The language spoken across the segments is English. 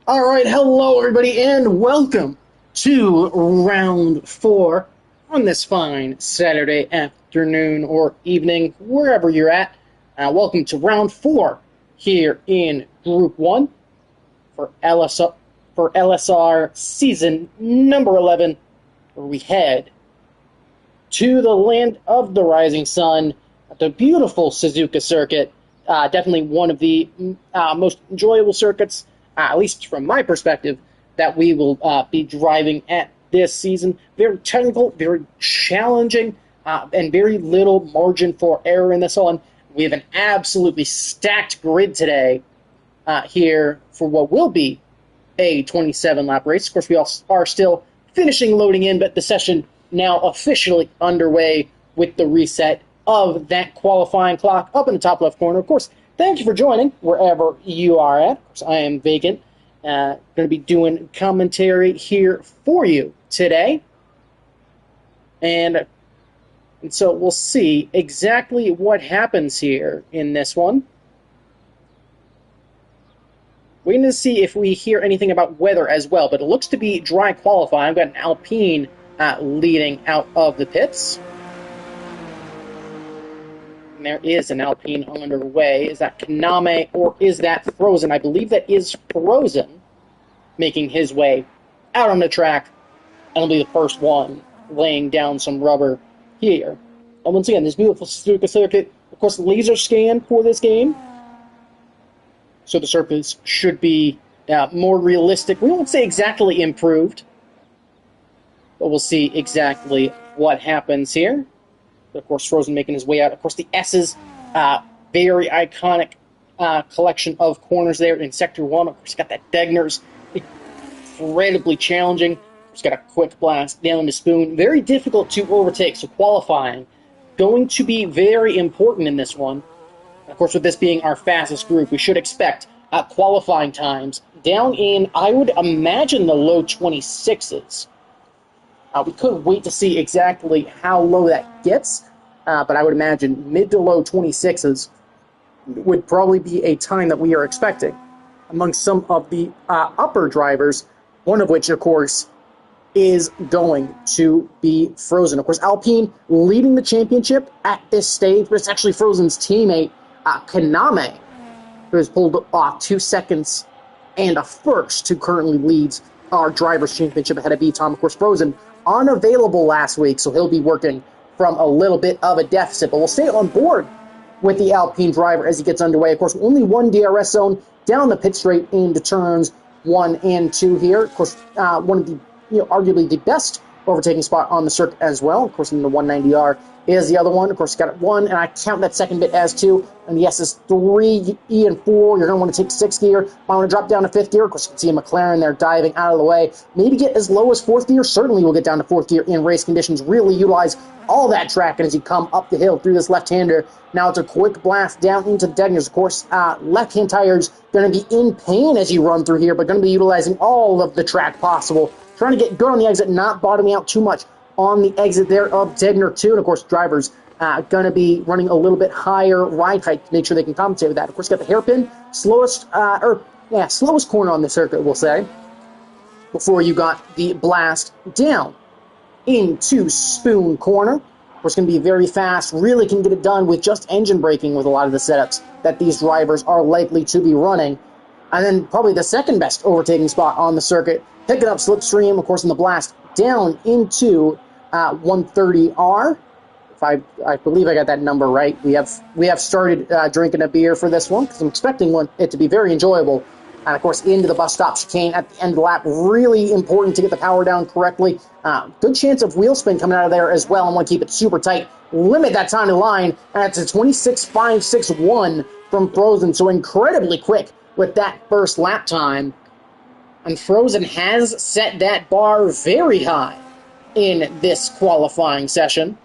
All right, hello everybody, and welcome to round four on this fine Saturday afternoon or evening, wherever you're at. Welcome to round four here in Group One for LSR season number 11, where we head to the land of the rising sun at the beautiful Suzuka circuit. Definitely one of the most enjoyable circuits, at least from my perspective, that we will be driving at this season. Very technical, very challenging, and very little margin for error in this one. We have an absolutely stacked grid today here for what will be a 27-lap race. Of course, we all are still finishing loading in, but the session now officially underway with the reset of that qualifying clock up in the top left corner. Of course, thank you for joining wherever you are at. Of course, I am Vacant. Going to be doing commentary here for you today. And so we'll see exactly what happens here in this one. We're going to see if we hear anything about weather as well, but it looks to be dry qualifying. I've got an Alpine leading out of the pits. And there is an Alpine underway. Is that Kaname or is that Frozen? I believe that is Frozen making his way out on the track. And he'll be the first one laying down some rubber here. And once again, this beautiful Suzuka circuit, of course, laser scan for this game. So the surface should be more realistic. We won't say exactly improved, but we'll see exactly what happens here. But of course, Frozen making his way out. Of course, the S's, very iconic collection of corners there in Sector 1. Of course, got that Degner's, incredibly challenging. He's got a quick blast down the spoon. Very difficult to overtake, so qualifying going to be very important in this one. Of course, with this being our fastest group, we should expect qualifying times down in, I would imagine, the low 26s. We could wait to see exactly how low that gets, but I would imagine mid to low 26s would probably be a time that we are expecting among some of the upper drivers, one of which, of course, is going to be Frozen. Of course, Alpine leading the championship at this stage, but it's actually Frozen's teammate, Kaname, who has pulled off 2 seconds and a first, who currently leads our Drivers' Championship ahead of Tom. Of course, Frozen unavailable last week, so he'll be working from a little bit of a deficit, but we'll stay on board with the Alpine driver as he gets underway. Of course, only one DRS zone down the pit straight into turns 1 and 2 here. Of course, one of the, arguably the best overtaking spot on the circuit as well. Of course, in the 190R is the other one. Of course, got it 1, and I count that second bit as 2. And the S is 3, E and 4. You're going to want to take 6th gear. Might want to drop down to 5th gear. Of course, you can see a McLaren there diving out of the way. Maybe get as low as 4th gear. Certainly will get down to 4th gear in race conditions. Really utilize all that track. And as you come up the hill through this left-hander, now it's a quick blast down into Degners. Of course, left-hand tires going to be in pain as you run through here, but going to be utilizing all of the track possible. Trying to get good on the exit, not bottoming out too much on the exit there of Degner 2. And, of course, drivers going to be running a little bit higher ride height to make sure they can compensate with that. Of course, got the hairpin, slowest corner on the circuit, we'll say, before you got the blast down into Spoon Corner. Of course, going to be very fast, really can get it done with just engine braking with a lot of the setups that these drivers are likely to be running. And then probably the second best overtaking spot on the circuit, picking up Slipstream, of course, in the blast down into 130R. If I believe I got that number right. We have started drinking a beer for this one because I'm expecting it to be very enjoyable. And, of course, into the bus stop chicane at the end of the lap. Really important to get the power down correctly. Good chance of wheel spin coming out of there as well. I want to keep it super tight. Limit that time to line. And it's a 26.561 from Frozen. So incredibly quick with that first lap time. And Frozen has set that bar very high in this qualifying session.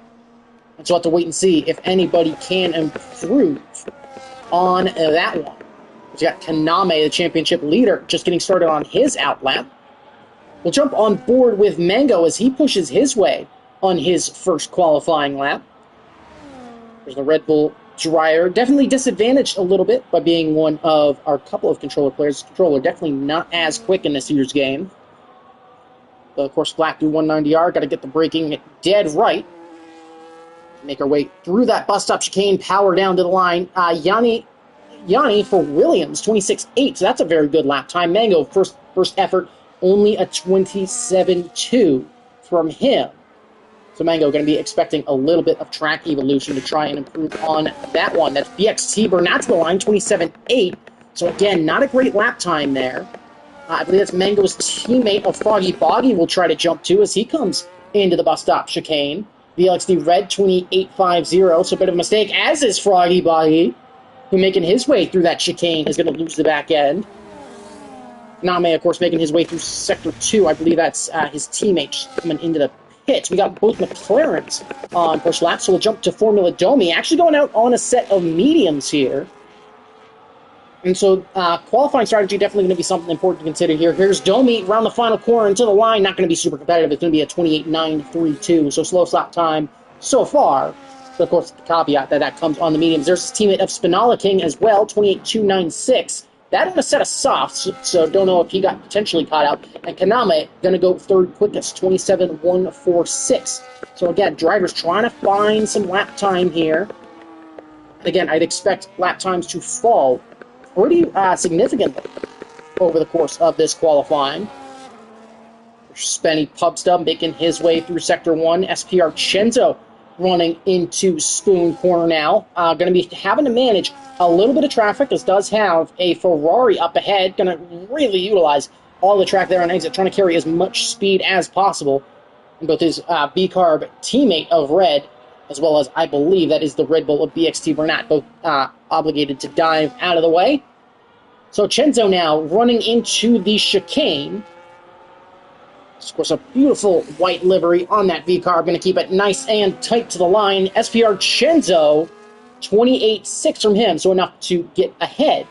And so we'll have to wait and see if anybody can improve on that one. We got Kaname, the championship leader, just getting started on his outlap. We'll jump on board with Mango as he pushes his way on his first qualifying lap. There's the Red Bull Dryer. Definitely disadvantaged a little bit by being one of our couple of controller players. Controller definitely not as quick in this year's game. But of course, flat through 190R. Got to get the braking dead right. Make our way through that bus stop chicane. Power down to the line. Yanni for Williams, 26.8. So that's a very good lap time. Mango, first effort, only a 27.2 from him. So Mango going to be expecting a little bit of track evolution to try and improve on that one. That's BXT Burnett to the line, 27.8. So again, not a great lap time there. I believe that's Mango's teammate of Froggy Boggy will try to jump to as he comes into the bus stop chicane. VLXD Red, 28.50. So a bit of a mistake, as is Froggy Boggy, who making his way through that chicane is going to lose the back end. Name, of course, making his way through Sector 2. I believe that's his teammate coming into the pits. We got both McLarens on push lap, so we'll jump to Formula Domi. Actually going out on a set of mediums here. And so qualifying strategy definitely going to be something important to consider here. Here's Domi around the final corner into the line. Not going to be super competitive. It's going to be a 28.932, so slow stop time so far. But of course, the caveat that comes on the mediums. There's his teammate of Spinala King as well, 28.296. That on a set of softs, so don't know if he got potentially caught out. And Kaname going to go third quickest, 27.146. So again, drivers trying to find some lap time here. Again, I'd expect lap times to fall pretty significantly over the course of this qualifying. Spenny Pubstub making his way through Sector 1. SPR Chenzo running into Spoon Corner now. Going to be having to manage a little bit of traffic, as does have a Ferrari up ahead. Going to really utilize all the track there on exit, trying to carry as much speed as possible. And both his B-Carb teammate of Red, as well as, I believe, that is the Red Bull of BXT Burnett, both obligated to dive out of the way. So Chenzo now running into the chicane. Of course, a beautiful white livery on that V-Carb. Going to keep it nice and tight to the line. SPR Chenzo, 28.6 from him, so enough to get ahead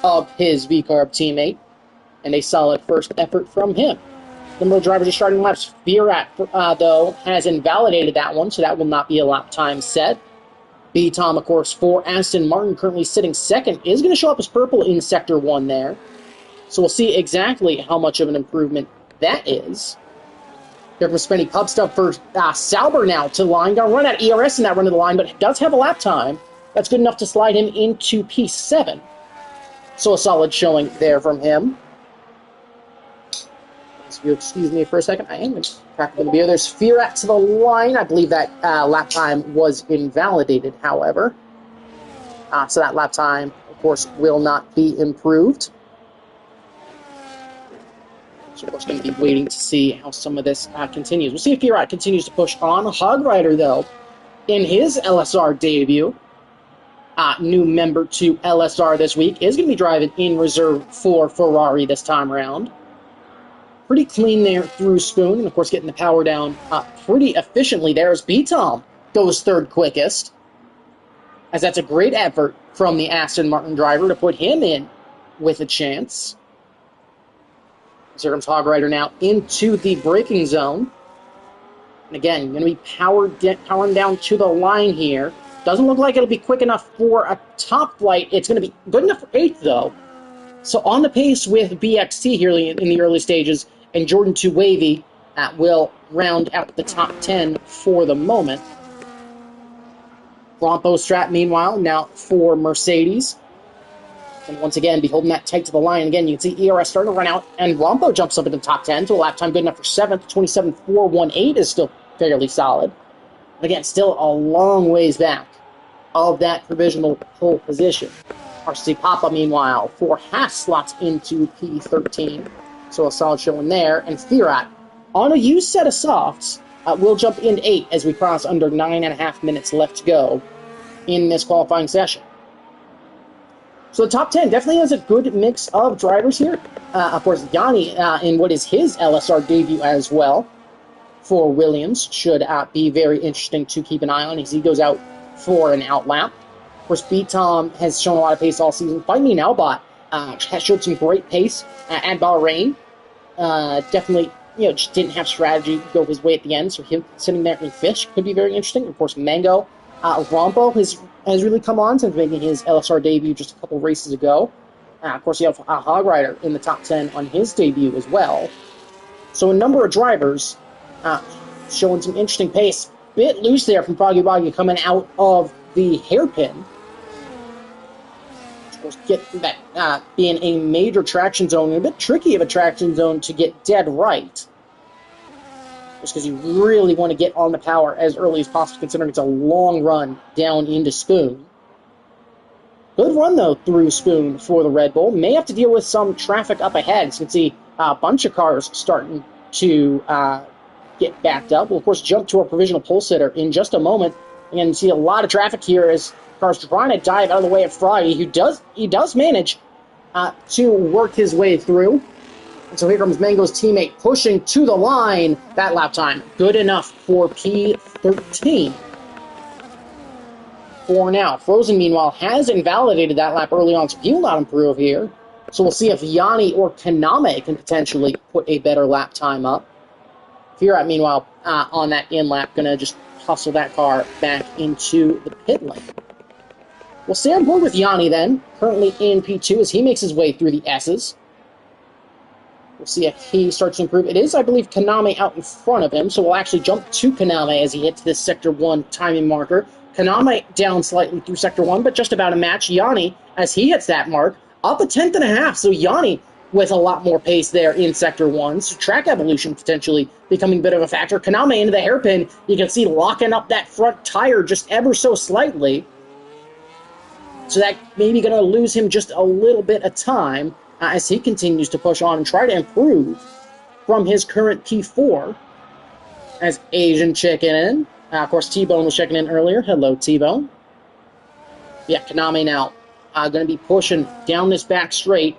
of his V-Carb teammate. And a solid first effort from him. Number of drivers are starting laps. Virat, though, has invalidated that one, so that will not be a lap time set. B-Tom, of course, for Aston Martin, currently sitting second, is going to show up as purple in Sector 1 there. So we'll see exactly how much of an improvement that is. Here from Spenny Pubstub for Sauber now to the line. Going to run out ERS in that run to the line, but does have a lap time. That's good enough to slide him into P7. So a solid showing there from him. So if you excuse me for a second, I am going to crack the beer. There's Firat to the line. I believe that lap time was invalidated, however. So that lap time, of course, will not be improved. So we're going to be waiting to see how some of this continues. We'll see if Firat continues to push on. Hog Rider, though, in his LSR debut, new member to LSR this week, is going to be driving in reserve for Ferrari this time around. Pretty clean there through Spoon, and of course getting the power down pretty efficiently there as B-Tom goes third quickest. As that's a great effort from the Aston Martin driver to put him in with a chance. So here comes Hog Rider now into the braking zone. And again, going to be powering down to the line here. Doesn't look like it'll be quick enough for a top flight. It's going to be good enough for 8th, though. So on the pace with BXT here in the early stages, and Jordan 2 Wavy will round out the top 10 for the moment. Bronco Strat, meanwhile, now for Mercedes. And once again, be holding that tight to the line. Again, you can see ERS starting to run out, and Rompo jumps up into the top 10 to a lap time good enough for 7th. 27.418 is still fairly solid. But again, still a long ways back of that provisional pole position. RC Papa, meanwhile, for half slots into P13. So a solid showing there. And Firat, on a used set of softs, will jump into 8 as we cross under 9.5 minutes left to go in this qualifying session. So the top 10 definitely has a good mix of drivers here. Of course, Yanni, in what is his LSR debut as well for Williams, should be very interesting to keep an eye on as he goes out for an out lap. Of course, B-Tom has shown a lot of pace all season. Find Me Now Bot has showed some great pace at Bahrain. Definitely, just didn't have strategy go his way at the end, so him sitting there in fish could be very interesting. Of course, Mango Rompo has really come on since making his LSR debut just a couple races ago. Of course, you have Hog Rider in the top 10 on his debut as well. So a number of drivers showing some interesting pace. Bit loose there from Froggy Boggy coming out of the hairpin. Of course, get that being a major traction zone, and a bit tricky of a traction zone to get dead right. Just because you really want to get on the power as early as possible, considering it's a long run down into Spoon. Good run, though, through Spoon for the Red Bull. May have to deal with some traffic up ahead. So you can see a bunch of cars starting to get backed up. We'll, of course, jump to our provisional pole sitter in just a moment. And you see a lot of traffic here as cars trying to dive out of the way of Froggy, who does manage to work his way through. And so here comes Mango's teammate pushing to the line. That lap time, good enough for P13. For now. Frozen, meanwhile, has invalidated that lap early on, so he will not improve here. So we'll see if Yanni or Kaname can potentially put a better lap time up. Firat, meanwhile, on that in lap, going to just hustle that car back into the pit lane. We'll stay on board with Yanni then, currently in P2 as he makes his way through the S's. We'll see if he starts to improve. It is, I believe, Kaname out in front of him, so we'll actually jump to Kaname as he hits this Sector 1 timing marker. Kaname down slightly through Sector 1, but just about a match. Yanni, as he hits that mark, up a tenth and a half, so Yanni with a lot more pace there in Sector 1. So track evolution potentially becoming a bit of a factor. Kaname into the hairpin, you can see locking up that front tire just ever so slightly. So that maybe going to lose him just a little bit of time as he continues to push on and try to improve from his current P4. As Asian checking in. Of course, T-Bone was checking in earlier. Hello, T-Bone. Yeah, Kaname now going to be pushing down this back straight.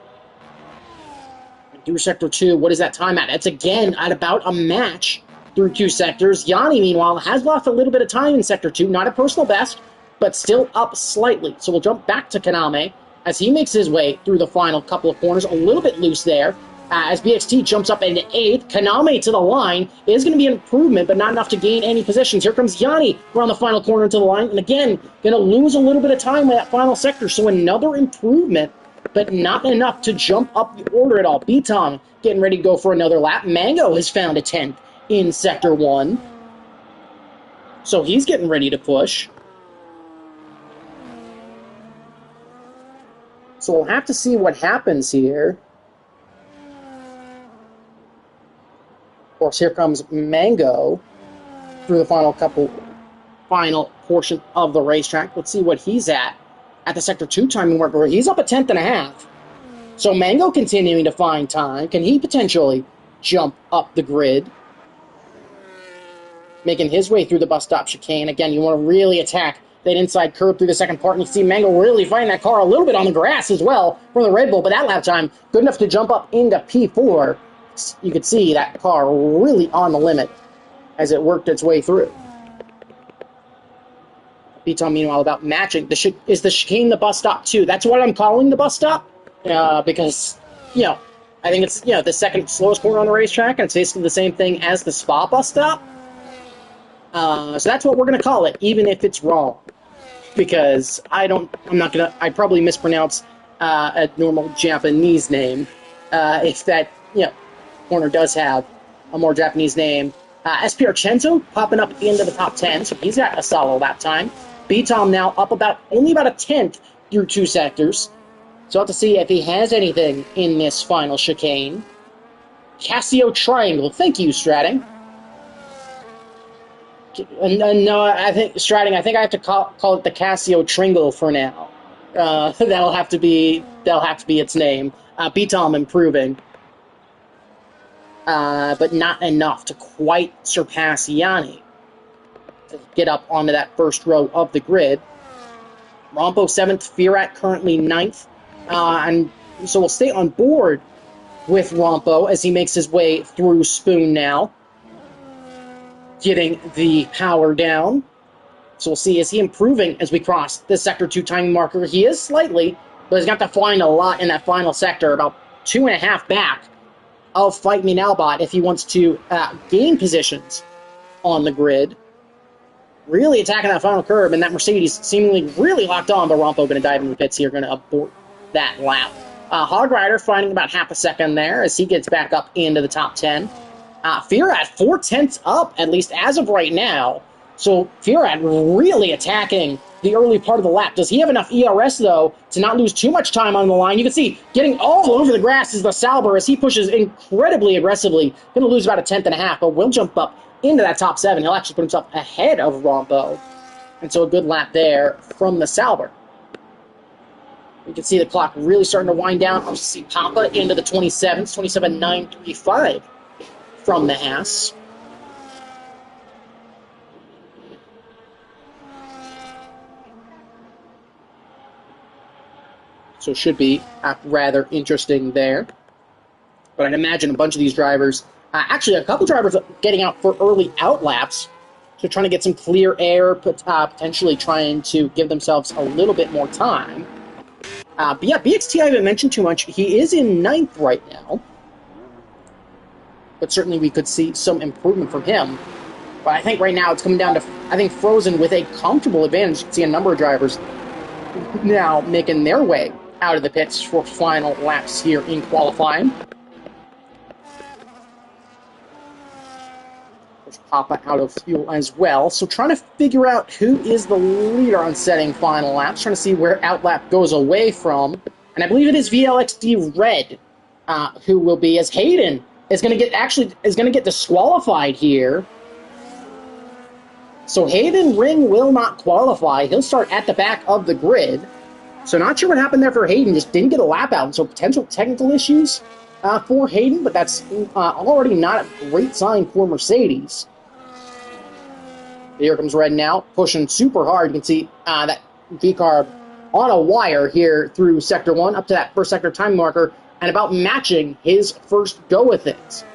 Through Sector 2, what is that time at? It's again at about a match through 2 sectors. Yanni, meanwhile, has lost a little bit of time in Sector 2. Not a personal best, but still up slightly. So we'll jump back to Kaname as he makes his way through the final couple of corners. A little bit loose there. As BXT jumps up into 8th, Kaname to the line is going to be an improvement, but not enough to gain any positions. Here comes Yanni around the final corner to the line, and again, going to lose a little bit of time in that final sector, so another improvement, but not enough to jump up the order at all. B-Tom getting ready to go for another lap. Mango has found a 10th in Sector 1, so he's getting ready to push. So we'll have to see what happens here. Of course, here comes Mango through the final portion of the racetrack. Let's see what he's at the Sector 2 timing marker. He's up a tenth and a half. So Mango continuing to find time. Can he potentially jump up the grid? Making his way through the bus stop chicane. Again, you want to really attack that inside curve through the second part, and you see Mango really fighting that car a little bit on the grass as well for the Red Bull, but that lap time good enough to jump up into P4. You could see that car really on the limit as it worked its way through. B-Tom, meanwhile, about matching. Is the chicane the bus stop, too? That's what I'm calling the bus stop, because, I think it's, the second slowest corner on the racetrack, and it's basically the same thing as the Spa bus stop. So that's what we're going to call it, even if it's wrong. Because I probably mispronounce a normal Japanese name, if that, corner does have a more Japanese name. SPR Chenzo popping up into the top 10, so he's got a solid lap time. B-Tom now up only about a tenth through 2 sectors. So I'll have to see if he has anything in this final chicane. Casio Triangle. Thank you, Stratting. No, I think Stratting. I think I have to call it the Casio Tringle for now. That'll have to be its name. B-Tom improving. But not enough to quite surpass Yanni to get up onto that first row of the grid. Rompo 7th, Firat currently 9th, and so we'll stay on board with Rompo as he makes his way through Spoon now, getting the power down. So we'll see, is he improving as we cross the Sector 2 timing marker? He is slightly, but he's got to find a lot in that final sector, about 2.5 back of Fight Me Now bot if he wants to gain positions on the grid. really attacking that final curb, and that Mercedes seemingly really locked on, but Rompo going to dive into the pits here, going to abort that lap. Hog Rider finding about half a second there as he gets back up into the top 10. Fiorad 4/10 up, at least as of right now. So Fiorad really attacking the early part of the lap. Does he have enough ERS, though, to not lose too much time on the line? You can see getting all over the grass is the Sauber as he pushes incredibly aggressively. Going to lose about a tenth and a half, but will jump up into that top 7. He'll actually put himself ahead of Rompo. And so a good lap there from the Sauber. You can see the clock really starting to wind down. You see Papa into the 27s, 27.935 from the Haas. So it should be rather interesting there. But I'd imagine a bunch of these drivers, actually a couple drivers getting out for early out laps, so trying to get some clear air, potentially trying to give themselves a little bit more time. But yeah, BXT I haven't mentioned too much. He is in 9th right now. But certainly we could see some improvement from him. But I think right now it's coming down to, I think, Frozen with a comfortable advantage. You can see a number of drivers now making their way out of the pits for final laps here in qualifying. There's Papa out of fuel as well. So trying to figure out who is the leader on setting final laps. Trying to see where outlap goes away from. And I believe it is VLXD Red who will be, as Hayden is going to get disqualified here. So Hayden Ring will not qualify. He'll start at the back of the grid. So not sure what happened there for Hayden. Just didn't get a lap out. So potential technical issues for Hayden, but that's already not a great sign for Mercedes. Here comes Red now, pushing super hard. You can see that V-Carb on a wire here through Sector 1, up to that first sector time marker, and about matching his first go with it.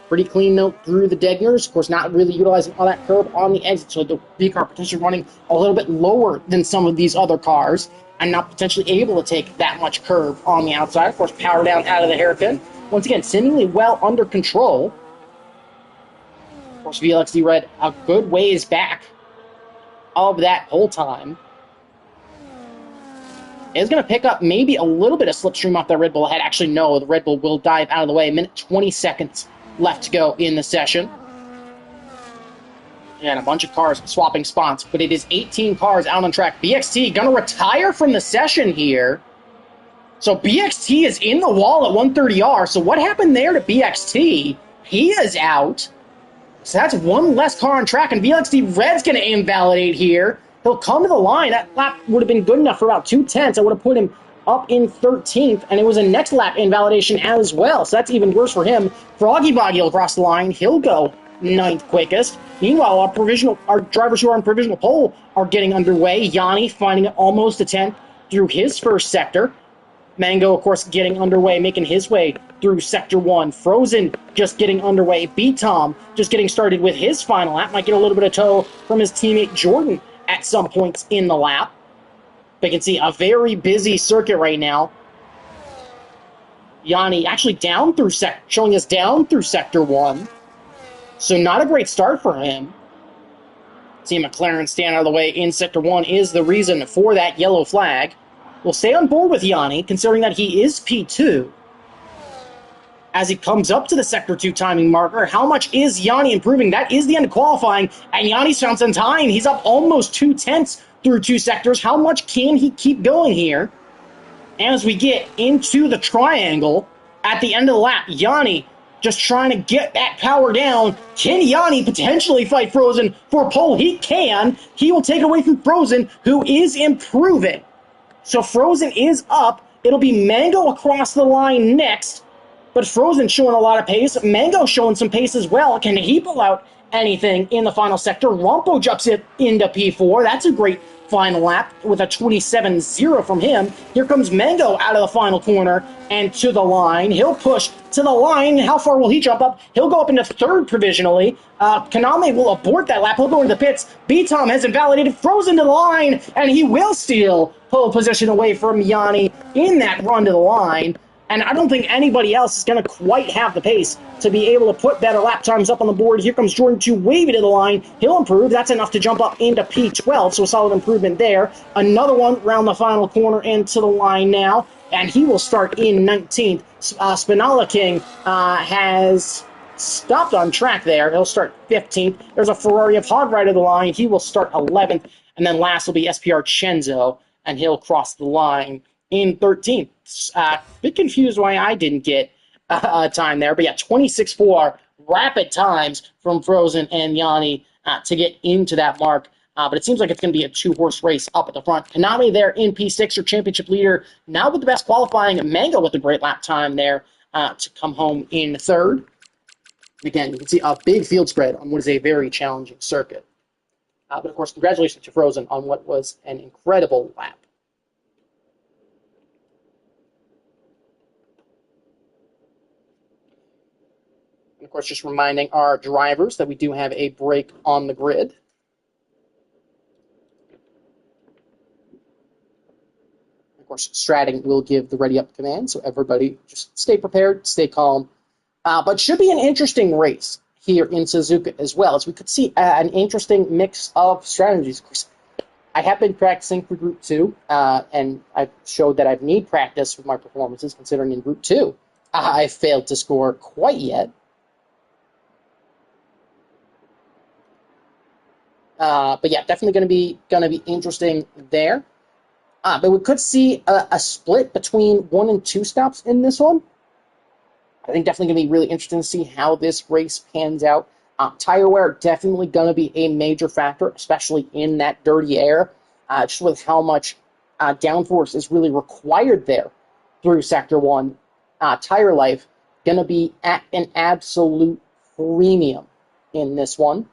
Pretty clean note through the Degners. Of course, not really utilizing all that curb on the exit, so the V-Car potentially running a little bit lower than some of these other cars, and not potentially able to take that much curb on the outside. Of course, power down out of the hairpin. Once again, seemingly well under control. Of course, VLXD Red a good ways back of that whole time. Is going to pick up maybe a little bit of slipstream off that Red Bull ahead. Actually, no, the Red Bull will dive out of the way. A minute 20 seconds left to go in the session. And a bunch of cars swapping spots, but it is 18 cars out on track. BXT going to retire from the session here. So BXT is in the wall at 130R. So what happened there to BXT? He is out. So that's one less car on track, and BXT Red's going to invalidate here. He'll come to the line. That lap would have been good enough for about 2/10. I would have put him up in 13th, and it was a next lap invalidation as well. So that's even worse for him. Froggy Boggy will cross the line. He'll go 9th quickest. Meanwhile, our drivers who are on provisional pole are getting underway. Yanni finding almost a 10th through his first sector. Mango, of course, getting underway, making his way through Sector 1. Frozen just getting underway. B-Tom just getting started with his final lap. Might get a little bit of tow from his teammate Jordan at some points in the lap. But you can see a very busy circuit right now. Yanni actually down through showing us down through Sector 1. So not a great start for him. See McLaren stand out of the way in Sector 1 is the reason for that yellow flag. We'll stay on board with Yanni, considering that he is P2. As he comes up to the Sector 2 timing marker, how much is Yanni improving? That is the end of qualifying, and Yanni's found some time. He's up almost 2/10 through 2 sectors. How much can he keep going here? And as we get into the triangle, at the end of the lap, Yanni just trying to get that power down. Can Yanni potentially fight Frozen for pole? He can. He will take it away from Frozen, who is improving. So Frozen is up. It'll be Mango across the line next. But Frozen showing a lot of pace. Mango showing some pace as well. Can he pull out anything in the final sector? Rompo jumps it into P4. That's a great final lap with a 27.0 from him. Here comes Mango out of the final corner and to the line. He'll push to the line. How far will he jump up? He'll go up into 3rd provisionally. Kaname will abort that lap. He'll go into the pits. B-Tom has invalidated Frozen to the line, and he will steal pole position away from Yanni in that run to the line. And I don't think anybody else is going to quite have the pace to be able to put better lap times up on the board. Here comes Jordan to wave it to the line. He'll improve. That's enough to jump up into P12, so a solid improvement there. Another one round the final corner into the line now, and he will start in 19th. Spinala King has stopped on track there. He'll start 15th. There's a Ferrari of Hog right of the line. He will start 11th. And then last will be SPR Chenzo, and he'll cross the line in 13th. Bit confused why I didn't get time there. But yeah, 26.4 rapid times from Frozen and Yanni to get into that mark. But it seems like it's going to be a two-horse race up at the front. Konami there in P6, your championship leader, now with the best qualifying. Mango with a great lap time there to come home in third. Again, you can see a big field spread on what is a very challenging circuit. But, of course, congratulations to Frozen on what was an incredible lap. And, of course, just reminding our drivers that we do have a break on the grid. Of course, Stratting will give the ready up command, so everybody just stay prepared, stay calm. But should be an interesting race here in Suzuka as well, as we could see an interesting mix of strategies. Of course, I have been practicing for Group 2, and I've showed that I need practice with my performances, considering in Group 2 I failed to score quite yet. But yeah, definitely going to be interesting there. But we could see a split between 1 and 2 stops in this one. I think definitely going to be really interesting to see how this race pans out. Tire wear definitely going to be a major factor, especially in that dirty air, just with how much downforce is really required there through Sector 1. Tire life going to be at an absolute premium in this one.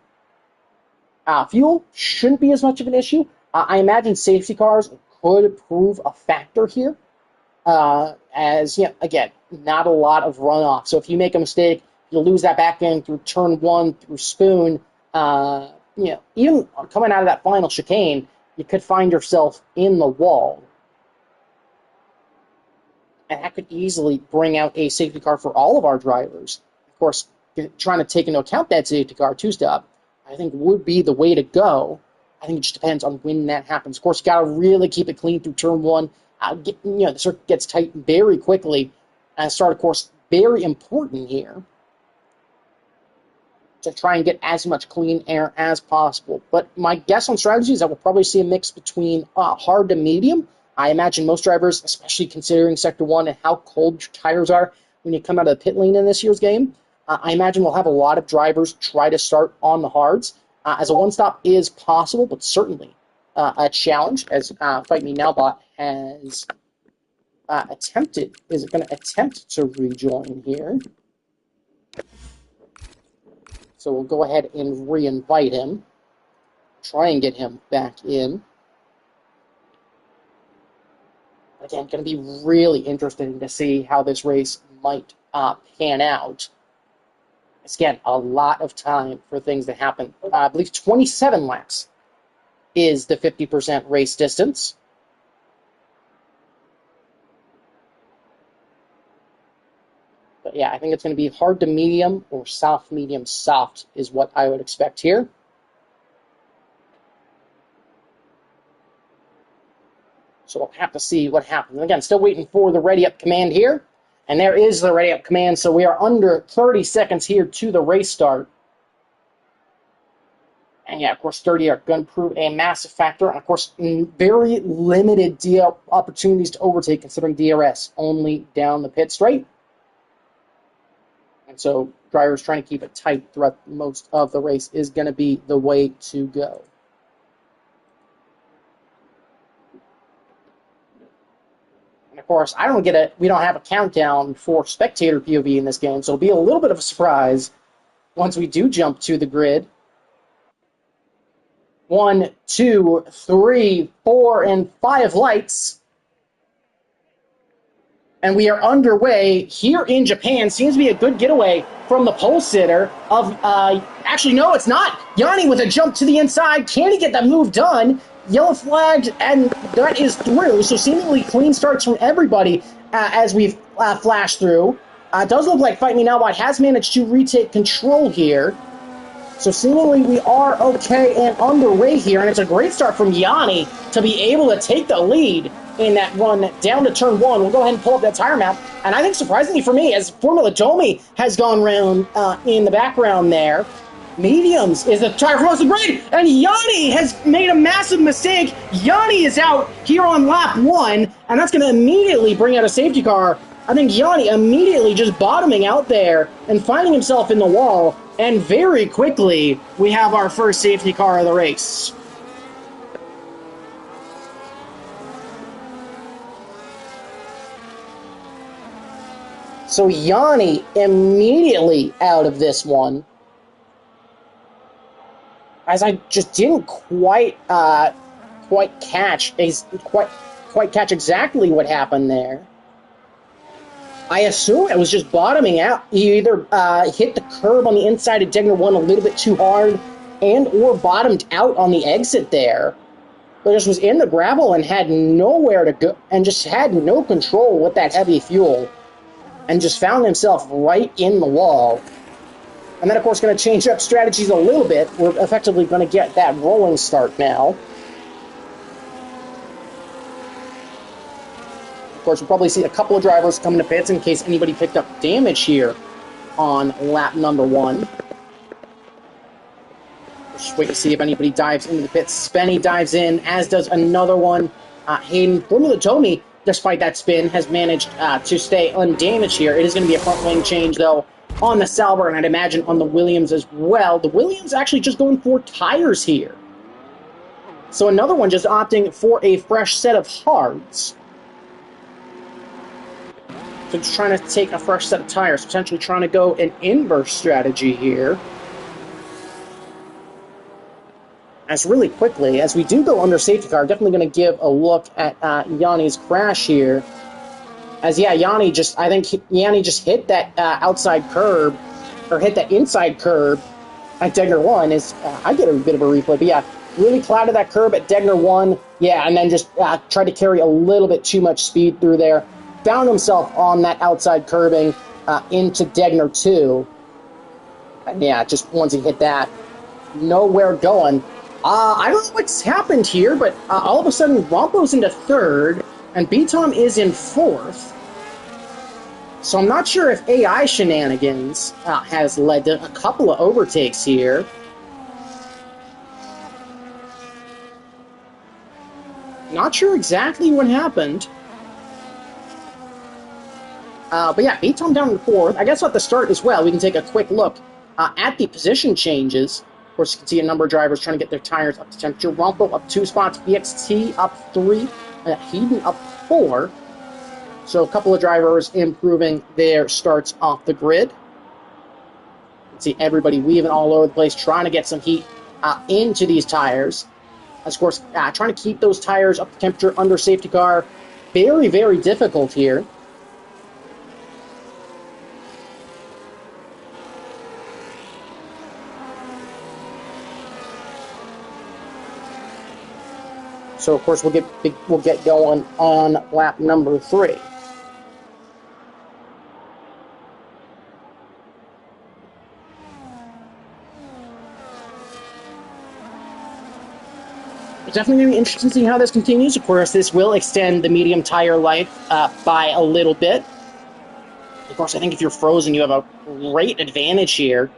Fuel shouldn't be as much of an issue. I imagine safety cars could prove a factor here. As, you know, again, not a lot of runoff. So if you make a mistake, you'll lose that back end through turn 1, through spoon. Even coming out of that final chicane, you could find yourself in the wall. And that could easily bring out a safety car for all of our drivers. Of course, trying to take into account that safety car two-stop, I think would be the way to go. I think it just depends on when that happens. Of course, you got to really keep it clean through turn 1. The circuit gets tight very quickly. And start, of course, very important here to try and get as much clean air as possible. But my guess on strategy is that we'll probably see a mix between hard to medium. I imagine most drivers, especially considering Sector 1 and how cold your tires are when you come out of the pit lane in this year's game, I imagine we'll have a lot of drivers try to start on the hards. As a one-stop is possible, but certainly a challenge, as Fight Me Nowbot has attempted. Is it going to attempt to rejoin here? So we'll go ahead and re-invite him. Try and get him back in. Again, going to be really interesting to see how this race might pan out. Again, a lot of time for things to happen. I believe 27 laps is the 50% race distance. But yeah, I think it's going to be hard to medium or soft, medium, soft is what I would expect here. So we'll have to see what happens. Again, still waiting for the ready-up command here. And there is the ready-up command, so we are under 30 seconds here to the race start. And yeah, of course, 30 are going to prove a massive factor. And of course, very limited opportunities to overtake, considering DRS only down the pit straight. And so drivers trying to keep it tight throughout most of the race is going to be the way to go. And of course, we don't have a countdown for spectator POV in this game, so it'll be a little bit of a surprise once we do jump to the grid. 1, 2, 3, 4, and 5 lights. And we are underway here in Japan. Seems to be a good getaway from the pole sitter of, actually, no, it's not. Yanni with a jump to the inside. Can he get that move done? Yellow flagged, and that is through. So seemingly clean starts from everybody. as we've flashed through. It does look like Fight Me Now Bot has managed to retake control here. So seemingly we are okay and underway here, and it's a great start from Yanni to be able to take the lead in that run down to turn one. We'll go ahead and pull up that tire map, and I think surprisingly for me, as Formula Domi has gone round in the background there, mediums is the tire from the grid, and Yanni has made a massive mistake. Yanni is out here on lap one, and that's going to immediately bring out a safety car. I think Yanni immediately just bottoming out there and finding himself in the wall, and very quickly we have our first safety car of the race. So Yanni immediately out of this one, as I just didn't quite catch exactly what happened there. I assume it was just bottoming out. He either hit the curb on the inside of Degner 1 a little bit too hard and or bottomed out on the exit there. But just was in the gravel and had nowhere to go and just had no control with that heavy fuel and just found himself right in the wall. And then, of course, going to change up strategies a little bit. We're effectively going to get that rolling start now. Of course, we'll probably see a couple of drivers coming to pits in case anybody picked up damage here on lap number one. We'll just wait to see if anybody dives into the pits. Spenny dives in, as does another one. Hayden Formula Tomy, despite that spin, has managed to stay undamaged here. It is going to be a front wing change, though, on the Sauber, and I'd imagine on the Williams as well. The Williams actually just going for tires here. So another one just opting for a fresh set of hards. So just trying to take a fresh set of tires, potentially trying to go an inverse strategy here. As really quickly, as we do go under safety car, I'm definitely going to give a look at Yanni's crash here. As, yeah, Yanni just hit that outside curb, or hit that inside curb at Degner 1. I get a bit of a replay, but yeah, really clouded that curb at Degner 1. Yeah, and then just tried to carry a little bit too much speed through there. Found himself on that outside curbing into Degner 2. And yeah, just once he hit that, nowhere going. I don't know what's happened here, but all of a sudden, Rompo's into third, and B-Tom is in fourth. So I'm not sure if AI shenanigans has led to a couple of overtakes here. Not sure exactly what happened. But yeah, B-Tom down in fourth. I guess at the start as well, we can take a quick look at the position changes. Of course, you can see a number of drivers trying to get their tires up to temperature. Rompo up 2 spots, BXT up 3, Hayden up 4. So a couple of drivers improving their starts off the grid. You can see everybody weaving all over the place, trying to get some heat into these tires. Of course, trying to keep those tires up to temperature under safety car. Very, very difficult here. So, of course, we'll get going on lap number 3. It's definitely going to be interesting to see how this continues. Of course, this will extend the medium tire life by a little bit. Of course, I think if you're frozen, you have a great advantage here,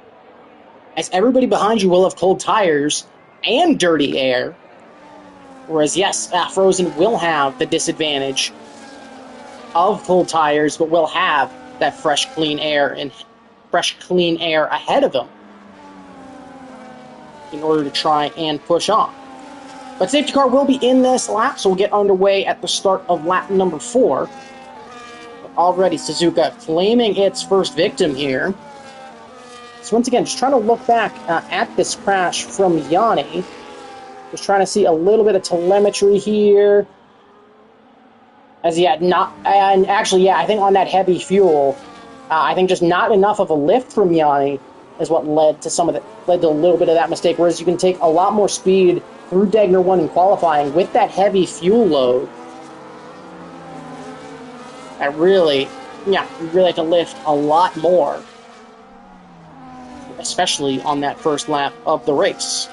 as everybody behind you will have cold tires and dirty air. Whereas, yes, frozen will have the disadvantage of cold tires, but will have that fresh, clean air ahead of them in order to try and push on. But safety car will be in this lap, so we'll get underway at the start of lap number 4. But already Suzuka claiming its first victim here. So once again, just trying to look back at this crash from Yanni. Just trying to see a little bit of telemetry here. As I think on that heavy fuel, I think just not enough of a lift from Yanni is what led to a little bit of that mistake. Whereas you can take a lot more speed through Degner 1 in qualifying with that heavy fuel load. I really, yeah, we really have to lift a lot more, especially on that first lap of the race.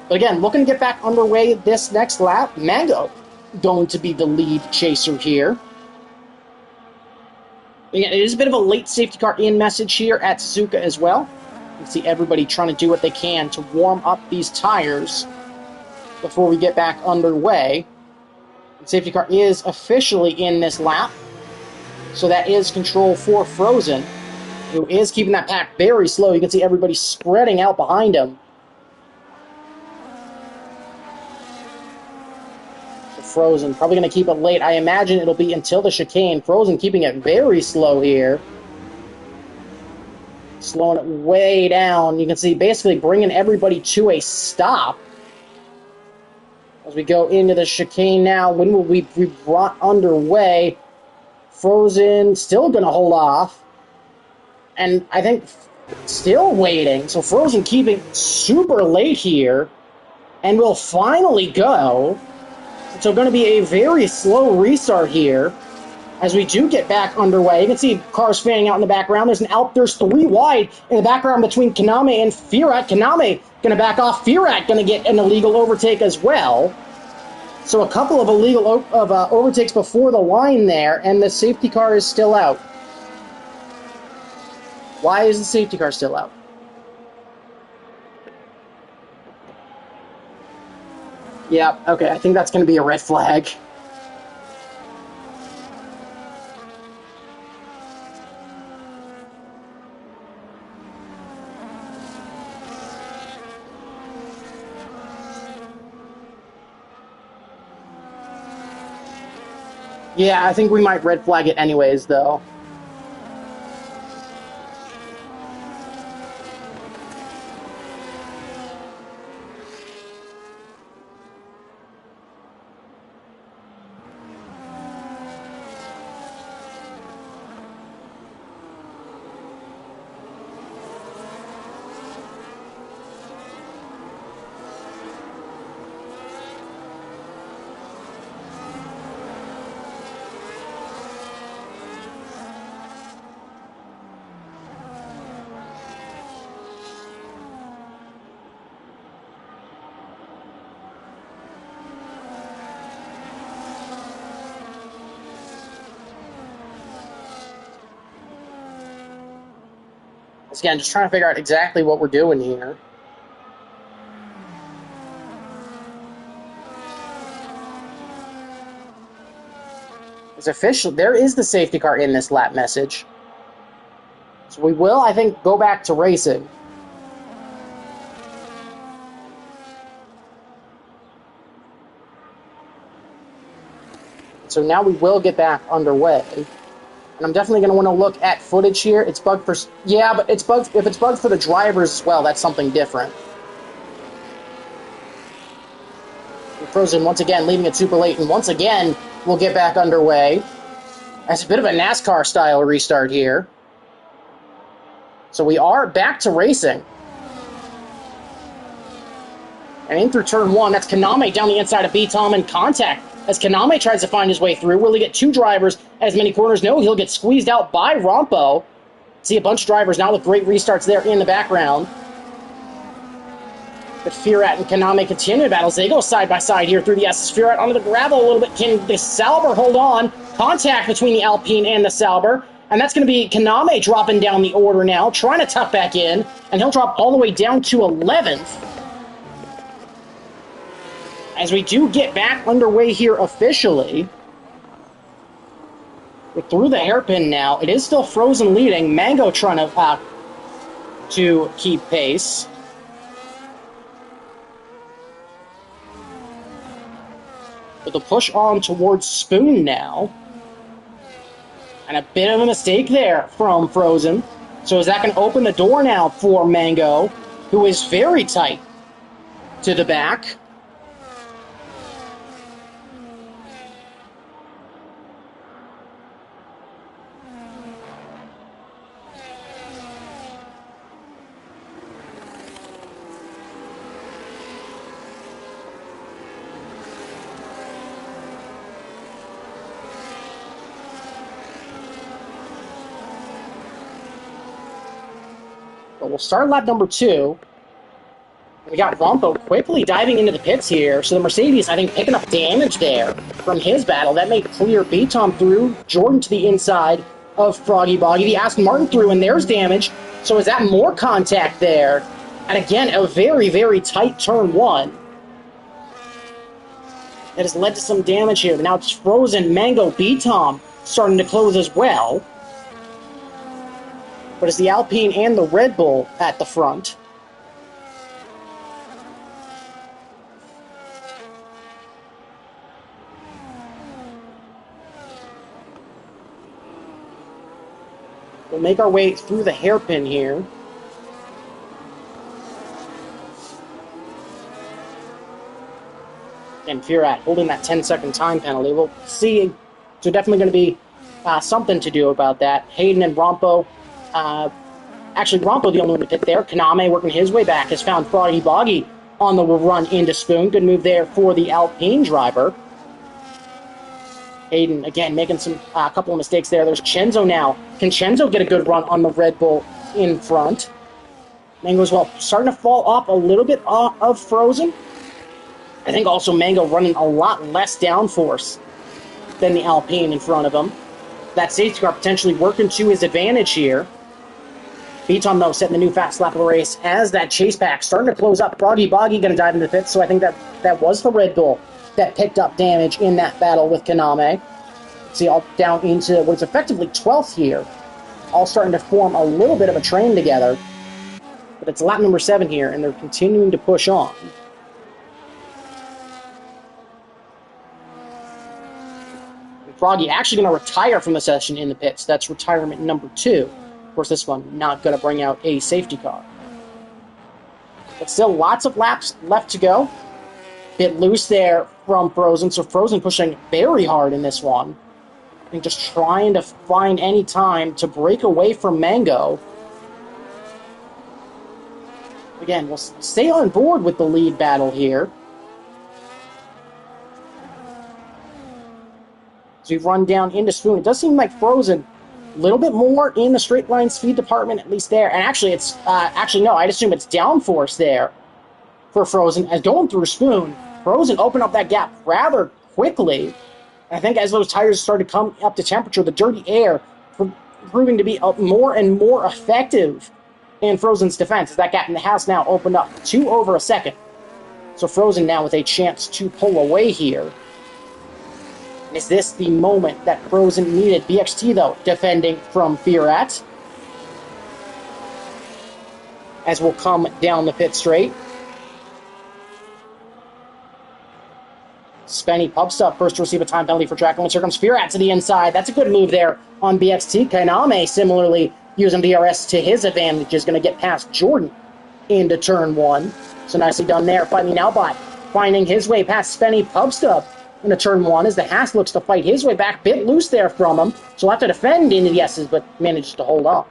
But again, looking to get back underway this next lap. Mango going to be the lead chaser here. Again, it is a bit of a late safety car in message here at Suzuka as well. You can see everybody trying to do what they can to warm up these tires before we get back underway. The safety car is officially in this lap. So that is control for Frozen, who is keeping that pack very slow. You can see everybody spreading out behind him. Frozen probably going to keep it late. I imagine it'll be until the chicane. Frozen keeping it very slow here. Slowing it way down. You can see basically bringing everybody to a stop. As we go into the chicane now, when will we be brought underway? Frozen still going to hold off. And I think still waiting. So Frozen keeping super late here. And will finally go. So going to be a very slow restart here as we do get back underway. You can see cars fanning out in the background. There's three wide in the background between Kaname and Firat. Kaname going to back off. Firat going to get an illegal overtake as well. So a couple of illegal overtakes before the line there, and the safety car is still out. Why is the safety car still out? Yeah, okay, I think that's going to be a red flag. Yeah, I think we might red flag it anyways, though. Again, just trying to figure out exactly what we're doing here. It's official. There is the safety car in this lap message. So we will, I think, go back to racing. So now we will get back underway. And I'm definitely going to want to look at footage here. It's bugged for... Yeah, but it's bugged... If it's bugged for the drivers as well, that's something different. Frozen, once again, leaving it super late. And once again, we'll get back underway. That's a bit of a NASCAR-style restart here. So we are back to racing. And in through turn one, that's Kaname down the inside of B-Tom in contact. As Kaname tries to find his way through, will he get two drivers? As many corners know, he'll get squeezed out by Rompo. See a bunch of drivers now with great restarts there in the background. But Firat and Kaname continue to battle. They go side by side here through the SS. Firat onto the gravel a little bit. Can the Sauber hold on? Contact between the Alpine and the Sauber. And that's going to be Kaname dropping down the order now, trying to tuck back in. And he'll drop all the way down to 11th. As we do get back underway here officially. We're through the hairpin now. It is still Frozen leading. Mango trying to keep pace. But the push on towards Spoon now. And a bit of a mistake there from Frozen. So is that going to open the door now for Mango, who is very tight to the back? But we'll start lap number 2. We got Rompo quickly diving into the pits here. So the Mercedes, I think, picking up damage there from his battle. That made clear B-Tom through, Jordan to the inside of Froggy Boggy. The Aston Martin through, and there's damage. So is that more contact there? And again, a very, very tight turn 1. That has led to some damage here. But now it's Frozen, Mango, B-Tom starting to close as well. But it's the Alpine and the Red Bull at the front. We'll make our way through the hairpin here. And Firat holding that 10-second time penalty. We'll see. So definitely going to be something to do about that. Hayden and Rompo. Actually, Rompo the only one to pit there. Kaname working his way back has found Froggy Boggy on the run into Spoon. Good move there for the Alpine driver. Hayden, again, making a couple of mistakes there. There's Chenzo now. Can Chenzo get a good run on the Red Bull in front? Mango as well. Starting to fall off a little bit of Frozen. I think also Mango running a lot less downforce than the Alpine in front of him. That safety car potentially working to his advantage here. B-Tom, though, setting the new fast lap of the race as that chase pack starting to close up. Froggy Boggy going to dive into the pits, so I think that was the Red Bull that picked up damage in that battle with Kaname. See, all down into what's effectively 12th here. All starting to form a little bit of a train together. But it's lap number 7 here, and they're continuing to push on. And Froggy actually going to retire from the session in the pits. That's retirement number 2. Of course, this one not going to bring out a safety car. But still lots of laps left to go. Bit loose there from Frozen, so Frozen pushing very hard in this one. I think just trying to find any time to break away from Mango. Again, we'll stay on board with the lead battle here. As we run down into Spoon, it does seem like Frozen a little bit more in the straight line speed department, at least there. And actually, it's no, I'd assume it's downforce there for Frozen. As going through Spoon, Frozen opened up that gap rather quickly. And I think as those tires started to come up to temperature, the dirty air proving to be more and more effective in Frozen's defense, as that gap has now opened up to over a second. So Frozen now with a chance to pull away here. Is this the moment that Frozen needed? BXT, though, defending from Firat. As we'll come down the pit straight. Spenny Pubstuff first to receive a time penalty for track limits. Here comes Firat to the inside. That's a good move there on BXT. Kainame similarly using DRS to his advantage is going to get past Jordan into turn 1. So nicely done there. Fighting Albot finding his way past Spenny Pubstuff into turn 1 as the Haas looks to fight his way back. Bit loose there from him. So he'll have to defend into the S's, but managed to hold on.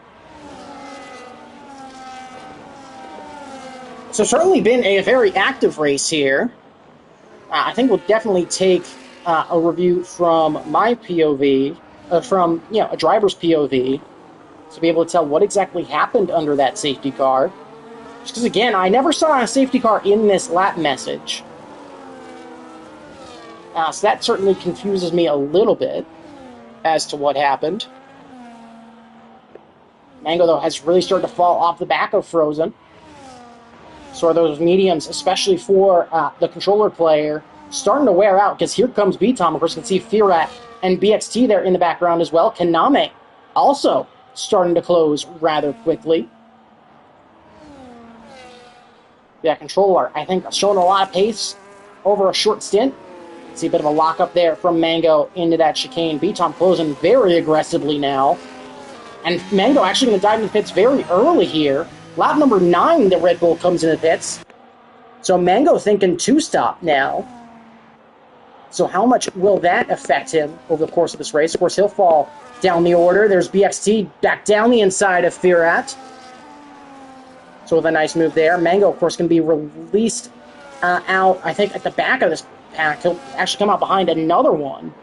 So certainly been a very active race here. I think we'll definitely take a review from my POV, from a driver's POV, to be able to tell what exactly happened under that safety car. Just because, again, I never saw a safety car in this lap message. So that certainly confuses me a little bit as to what happened. Mango, though, has really started to fall off the back of Frozen. So are those mediums, especially for the controller player, starting to wear out, because here comes B-Tom. Of course, you can see Firat and BXT there in the background as well. Kaname also starting to close rather quickly. Yeah, controller, I think, showing a lot of pace over a short stint. See a bit of a lockup there from Mango into that chicane. B-Tom closing very aggressively now. And Mango actually going to dive into the pits very early here. Lap number 9, the Red Bull comes into the pits. So Mango thinking 2-stop now. So how much will that affect him over the course of this race? Of course, he'll fall down the order. There's BXT back down the inside of Firat. So with a nice move there. Mango, of course, can be released out, I think, at the back of this pack. He'll actually come out behind another one.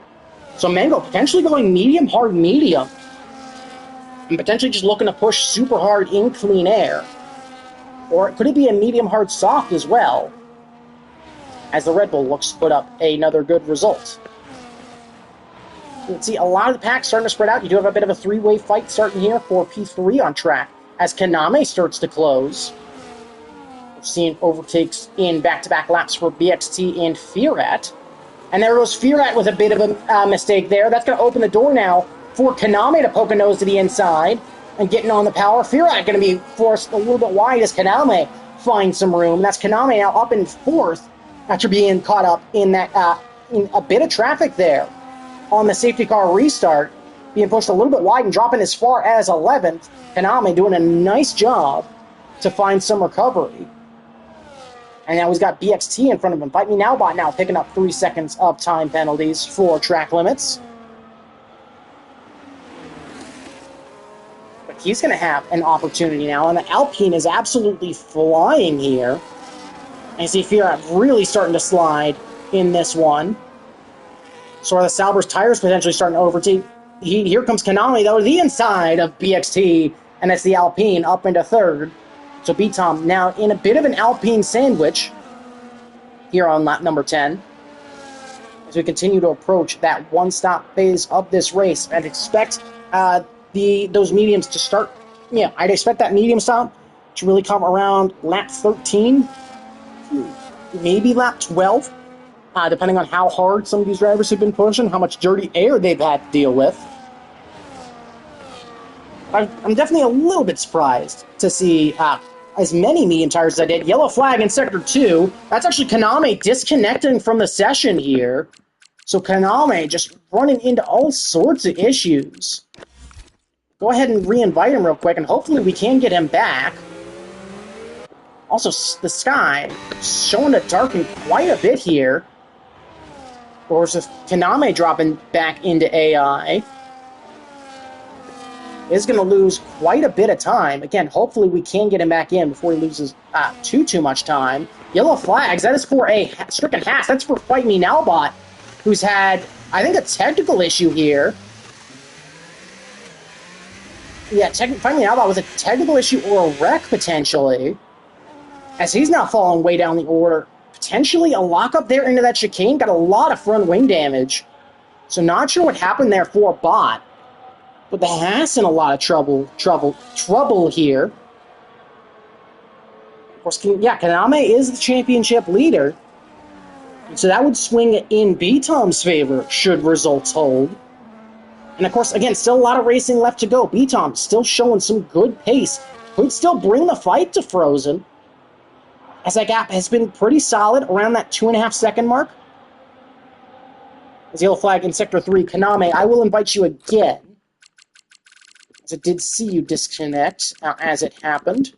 So Mango potentially going medium, hard, medium. And potentially just looking to push super hard in clean air. Or could it be a medium hard soft as well? As the Red Bull looks to put up another good result. You can see a lot of the pack starting to spread out. You do have a bit of a three-way fight starting here for P3 on track as Kaname starts to close. We're seeing overtakes in back-to-back laps for BXT and Firat. And there goes Firat with a bit of a mistake there. That's going to open the door now for Kaname to poke a nose to the inside and getting on the power. Firat going to be forced a little bit wide as Kaname finds some room. That's Kaname now up in fourth after being caught up in that in a bit of traffic there on the safety car restart, being pushed a little bit wide and dropping as far as 11th. Kaname doing a nice job to find some recovery. And now he's got BXT in front of him. Fight Me Now bot now picking up 3 seconds of time penalties for track limits. But he's going to have an opportunity now, and the Alpine is absolutely flying here. And you see Firat really starting to slide in this one. So are the Sauber's tires potentially starting to overtake? Here comes Kaname, though, to the inside of BXT, and it's the Alpine up into third. So B-Tom now in a bit of an Alpine sandwich here on lap number 10. As we continue to approach that one-stop phase of this race, I'd expect those mediums to start. Yeah, I'd expect that medium stop to really come around lap 13, maybe lap 12. Depending on how hard some of these drivers have been pushing, how much dirty air they've had to deal with. I'm definitely a little bit surprised to see as many medium tires as I did. Yellow flag in Sector 2. That's actually Kaname disconnecting from the session here. So Kaname just running into all sorts of issues. Go ahead and re-invite him real quick, and hopefully we can get him back. Also, the sky showing to darken quite a bit here. Or is Kaname dropping back into AI? Is going to lose quite a bit of time. Again, hopefully we can get him back in before he loses too much time. Yellow flags, that is for a stricken Haas. That's for Fight Me Now bot, who's had, I think, a technical issue here. Yeah, Fight Me Now bot was a technical issue or a wreck, potentially. As he's now falling way down the order. Potentially a lockup there into that chicane. Got a lot of front wing damage. So not sure what happened there for Bot. But the Haas in a lot of trouble here. Of course, Kaname is the championship leader. So that would swing in B-Tom's favor should results hold. And of course, again, still a lot of racing left to go. B-Tom still showing some good pace. Could still bring the fight to Frozen. As that gap has been pretty solid around that 2.5 second mark. As yellow flag in Sector 3, Kaname, I will invite you again. As I did see you disconnect as it happened.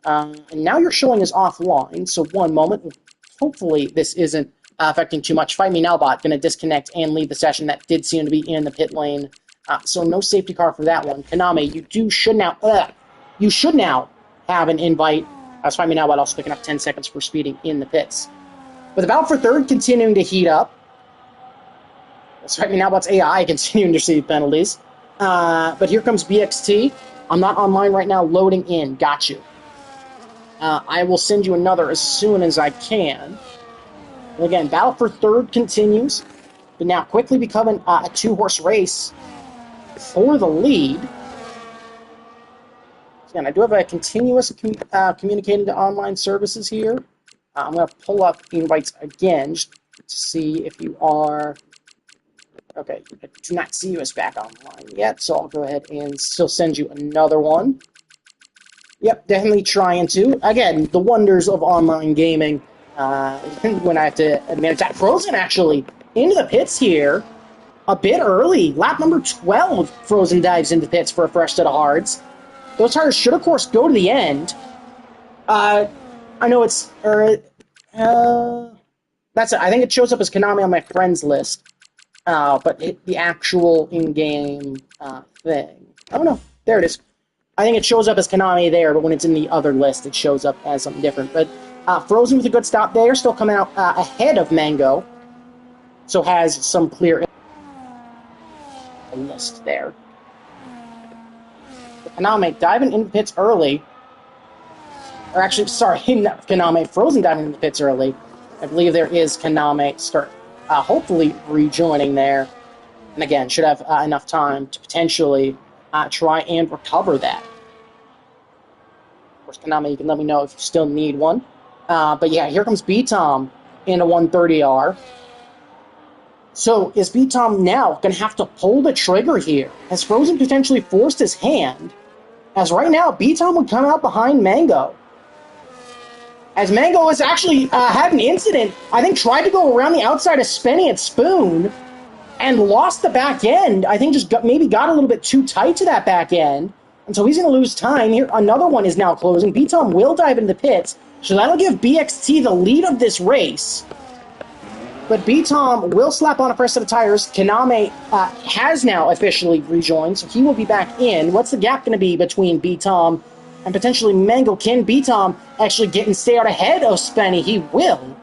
And now you're showing as offline, so one moment. Hopefully this isn't affecting too much. Fight Me Now bot going to disconnect and leave the session. That did seem to be in the pit lane. So no safety car for that one. Kaname, you should now have an invite. Fight Me Now bot also picking up 10 seconds for speeding in the pits. With the battle for third continuing to heat up. Fight Me Now bot's AI continuing to receive penalties. But here comes BXT. I'm not online right now, loading in. Got you. I will send you another as soon as I can. And again, battle for third continues. But now quickly becoming a two-horse race for the lead. Again, I do have a continuous communicating to online services here. I'm going to pull up invites again just to see if you are... Okay, I do not see you as back online yet, so I'll go ahead and still send you another one. Yep, definitely trying to. Again, the wonders of online gaming. When I have to manage that. Frozen, actually, into the pits here a bit early. Lap number 12, Frozen dives into pits for a fresh set of hards. Those tires should, of course, go to the end. I know it's... that's it. I think it shows up as Konami on my friends list. But the actual in-game thing... Oh, no. There it is. I think it shows up as Konami there, but when it's in the other list, it shows up as something different. But Frozen with a good stop there. Still coming out ahead of Mango. So has some clear... list there. Konami diving in the pits early. or actually, sorry, not Kaname, Frozen diving in the pits early. I believe there is Kaname start, hopefully rejoining there. And again, should have enough time to potentially try and recover that. Of course, Kaname, you can let me know if you still need one. But yeah, here comes B-Tom in a 130R. So is B-Tom now going to have to pull the trigger here? Has Frozen potentially forced his hand? As right now, B-Tom would come out behind Mango. As Mango has actually had an incident, I think tried to go around the outside of Spenny and Spoon and lost the back end. I think just maybe got a little bit too tight to that back end. And so he's going to lose time. Here, another one is now closing. B-Tom will dive into the pits. So that'll give BXT the lead of this race. But B-Tom will slap on a first set of tires. Kaname has now officially rejoined, so he will be back in. What's the gap going to be between B-Tom and potentially Mango? Can B-Tom actually get and stay out ahead of Spenny? He will.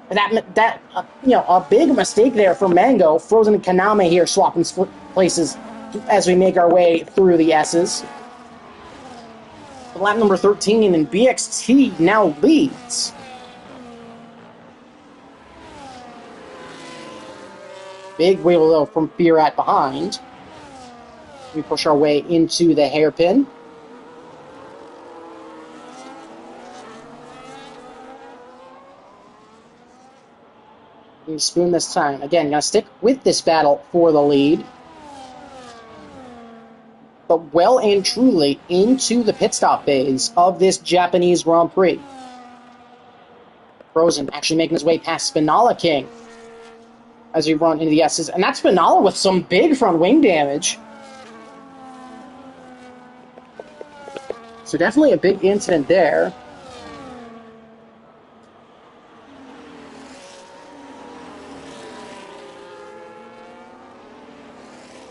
That a big mistake there for Mango. Frozen and Kaname here swapping places as we make our way through the S's. Lap number 13, and BXT now leads. Big wheel, though, from Firat behind. We push our way into the hairpin. Spoon this time. Again, gonna stick with this battle for the lead. But well and truly into the pit stop phase of this Japanese Grand Prix. Frozen actually making his way past Spinala King as we run into the S's. And that's Spinala with some big front wing damage. So definitely a big incident there.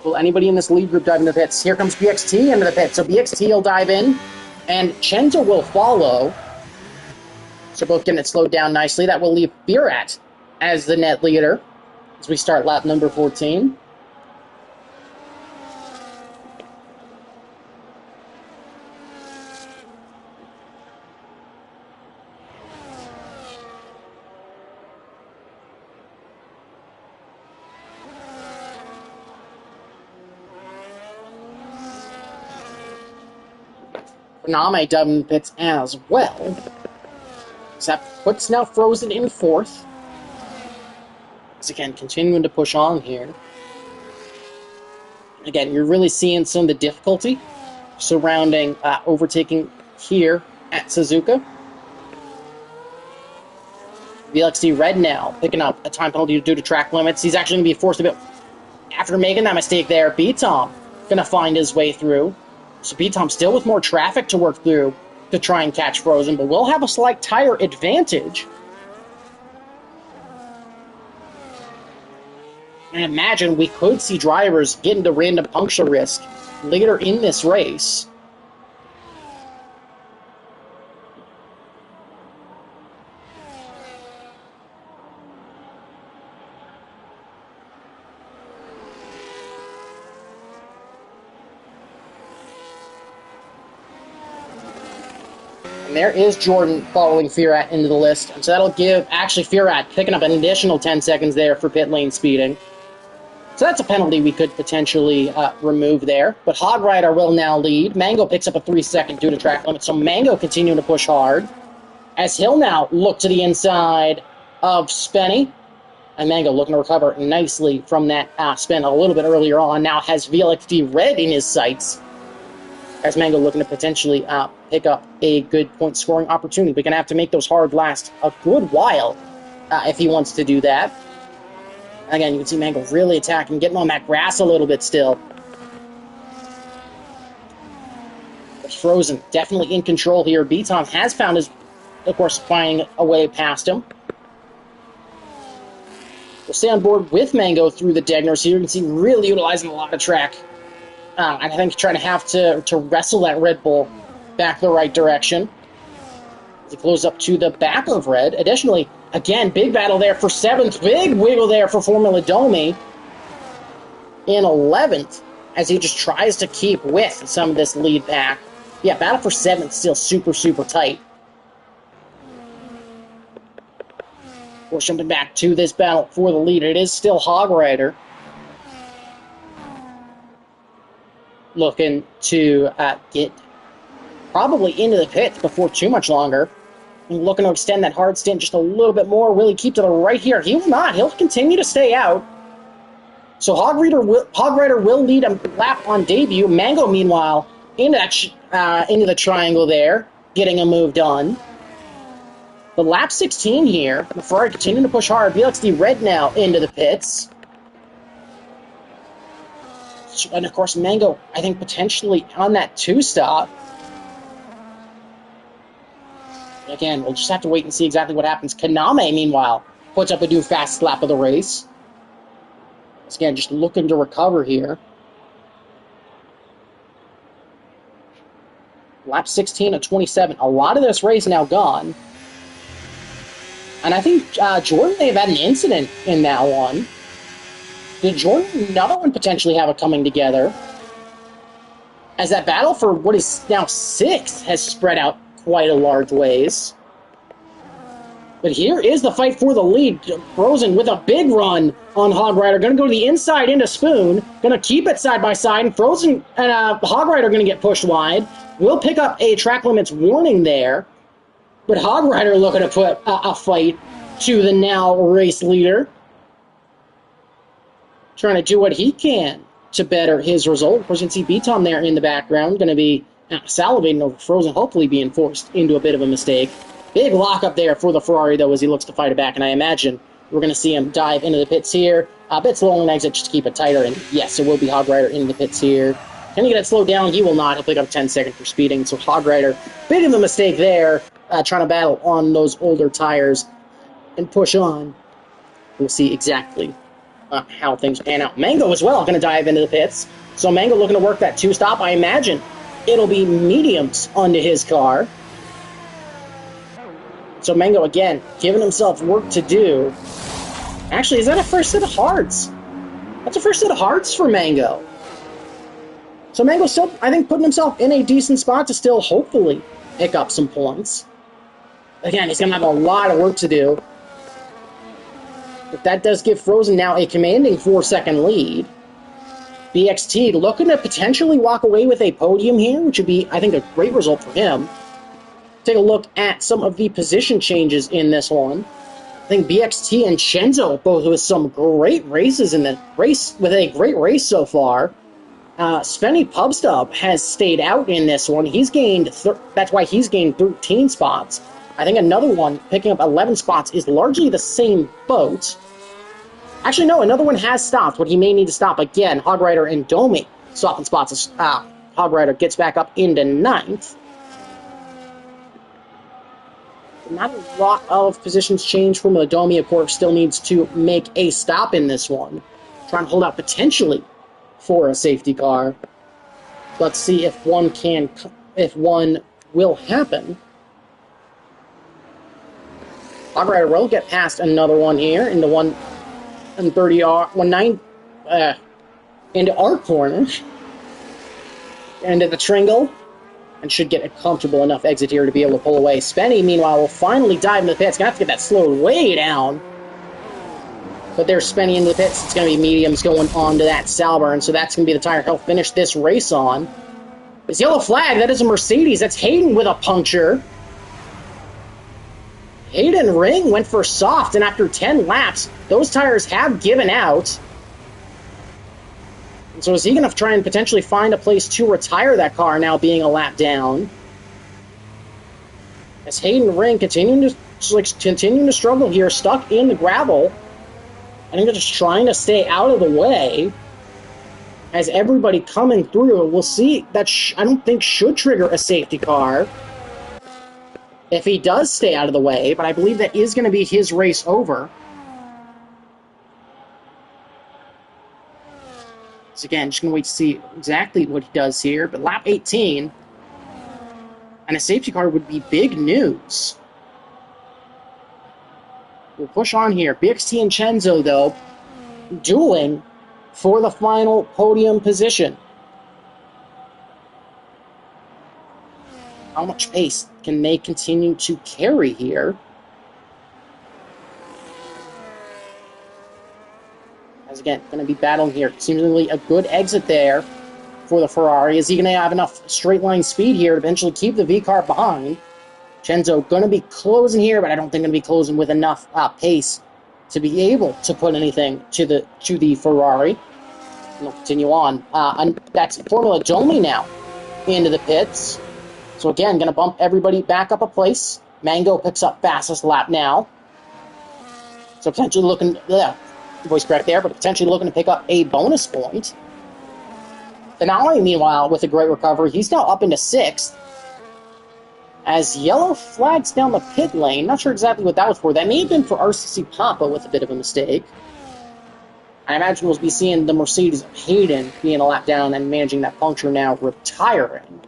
Will anybody in this lead group dive into the pits? Here comes BXT into the pits. So BXT will dive in, and Chenta will follow. So both getting it slowed down nicely. That will leave Firat as the net leader as we start lap number 14. Name diving in the pits as well. So that puts now Frozen in fourth. So again, continuing to push on here. Again, you're really seeing some of the difficulty surrounding overtaking here at Suzuka. VLXD Red now picking up a time penalty due to track limits. He's actually going to be forced a bit after making that mistake there. B-Tom going to find his way through. So B-Tom still with more traffic to work through to try and catch Frozen, but will have a slight tire advantage. And imagine we could see drivers get into random puncture risk later in this race. There is Jordan following Firat into the list. And so that'll give, actually, Firat picking up an additional 10 seconds there for pit lane speeding. So that's a penalty we could potentially remove there. But Hog Rider will now lead. Mango picks up a 3-second due to track limit. So Mango continuing to push hard as he'll now look to the inside of Spenny. And Mango looking to recover nicely from that spin a little bit earlier on. Now has VLXD Red in his sights, as Mango looking to potentially pick up a good point-scoring opportunity. We're going to have to make those hard last a good while if he wants to do that. Again, you can see Mango really attacking, getting on that grass a little bit still. But Frozen definitely in control here. B-Tom has found his, of course, finding a way past him. We'll stay on board with Mango through the Degners here. You can see really utilizing a lot of track. And I think trying to have to wrestle that Red Bull back the right direction. As he closes up to the back of Red. Additionally, again, big battle there for 7th. Big wiggle there for Formula Domi in 11th, as he just tries to keep with some of this lead pack. Yeah, battle for 7th still super, super tight. We're jumping back to this battle for the lead. It is still Hog Rider looking to get probably into the pits before too much longer. And looking to extend that hard stint just a little bit more. Will he keep to the right here? He will not. He'll continue to stay out. So Hog Rider will lead a lap on debut. Mango, meanwhile, into the triangle there, getting a move done. But lap 16 here, the Ferrari continuing to push hard. BLXD Red now into the pits. And of course, Mango, I think, potentially on that 2-stop. Again, we'll just have to wait and see exactly what happens. Kaname, meanwhile, puts up a new fast lap of the race. Again, just looking to recover here. Lap 16 of 27. A lot of this race now gone. And I think Jordan may have had an incident in that one. Did Jordan and another one potentially have a coming together? As that battle for what is now 6th has spread out quite a large ways. But here is the fight for the lead. Frozen with a big run on Hog Rider. Going to go to the inside into Spoon. Going to keep it side by side. And Frozen and Hog Rider going to get pushed wide. Will pick up a track limits warning there. But Hog Rider looking to put a fight to the now race leader. Trying to do what he can to better his result. Of course, you can see Beaton there in the background. Going to be salivating over Frozen, hopefully being forced into a bit of a mistake. Big lockup there for the Ferrari, though, as he looks to fight it back. And I imagine we're going to see him dive into the pits here. A bit slow on an exit just to keep it tighter. And yes, it will be Hog Rider in the pits here. Can he get it slowed down? He will not. He'll pick up 10 seconds for speeding. So Hog Rider, big of a mistake there. Trying to battle on those older tires and push on. We'll see exactly how things pan out. Mango as well going to dive into the pits. So Mango looking to work that 2-stop. I imagine it'll be mediums onto his car. So Mango, again, giving himself work to do. Actually, is that a first set of hards? That's a first set of hards for Mango. So Mango still, I think, putting himself in a decent spot to still hopefully pick up some points. Again, he's going to have a lot of work to do. But that does give Frozen now a commanding 4-second lead. BXT looking to potentially walk away with a podium here, which would be, I think, a great result for him. Take a look at some of the position changes in this one. I think BXT and Chenzo both with some great races in the race, with a great race so far. Svenny Pubstub has stayed out in this one. He's gained, that's why he's gained 13 spots. I think another one picking up 11 spots is largely the same boat. Actually, no, another one has stopped, but he may need to stop again. Hog Rider and Domi swapping spots. Hog Rider gets back up into 9th. Not a lot of positions change from Domi, of course, still needs to make a stop in this one. Trying to hold out potentially for a safety car. Let's see if one will happen. Hog Rider will get past another one here into 130R, into our corner, into the Tringle, and should get a comfortable enough exit here to be able to pull away. Spenny, meanwhile, will finally dive into the pits. Gonna have to get that slowed way down. But there's Spenny into the pits. It's going to be mediums going on to that Salburn, so that's going to be the tire he'll finish this race on. This yellow flag, that is a Mercedes. That's Hayden with a puncture. Hayden Ring went for soft, and after 10 laps, those tires have given out. And so is he going to try and potentially find a place to retire that car now being a lap down? As Hayden Ring continuing to struggle here, stuck in the gravel. I think they're just trying to stay out of the way. As everybody coming through, we'll see that I don't think should trigger a safety car if he does stay out of the way, but I believe that is going to be his race over. So again, just going to wait to see exactly what he does here, but lap 18, and a safety car would be big news. We'll push on here. BXT and Chenzo, though, dueling for the final podium position. How much pace can they continue to carry here? again, going to be battling here. Seemingly a good exit there for the Ferrari. Is he going to have enough straight line speed here to eventually keep the V-car behind? Chenzo going to be closing here, but I don't think going to be closing with enough pace to be able to put anything to the Ferrari. We'll continue on. And that's Formula Domi now into the pits. So again, going to bump everybody back up a place. Mango picks up fastest lap now. So potentially looking, voice correct there, but potentially looking to pick up a bonus point. Denali, meanwhile, with a great recovery, he's now up into 6th. As yellow flags down the pit lane, not sure exactly what that was for. That may have been for RCC Papa with a bit of a mistake. I imagine we'll be seeing the Mercedes of Hayden being a lap down and managing that puncture now, retiring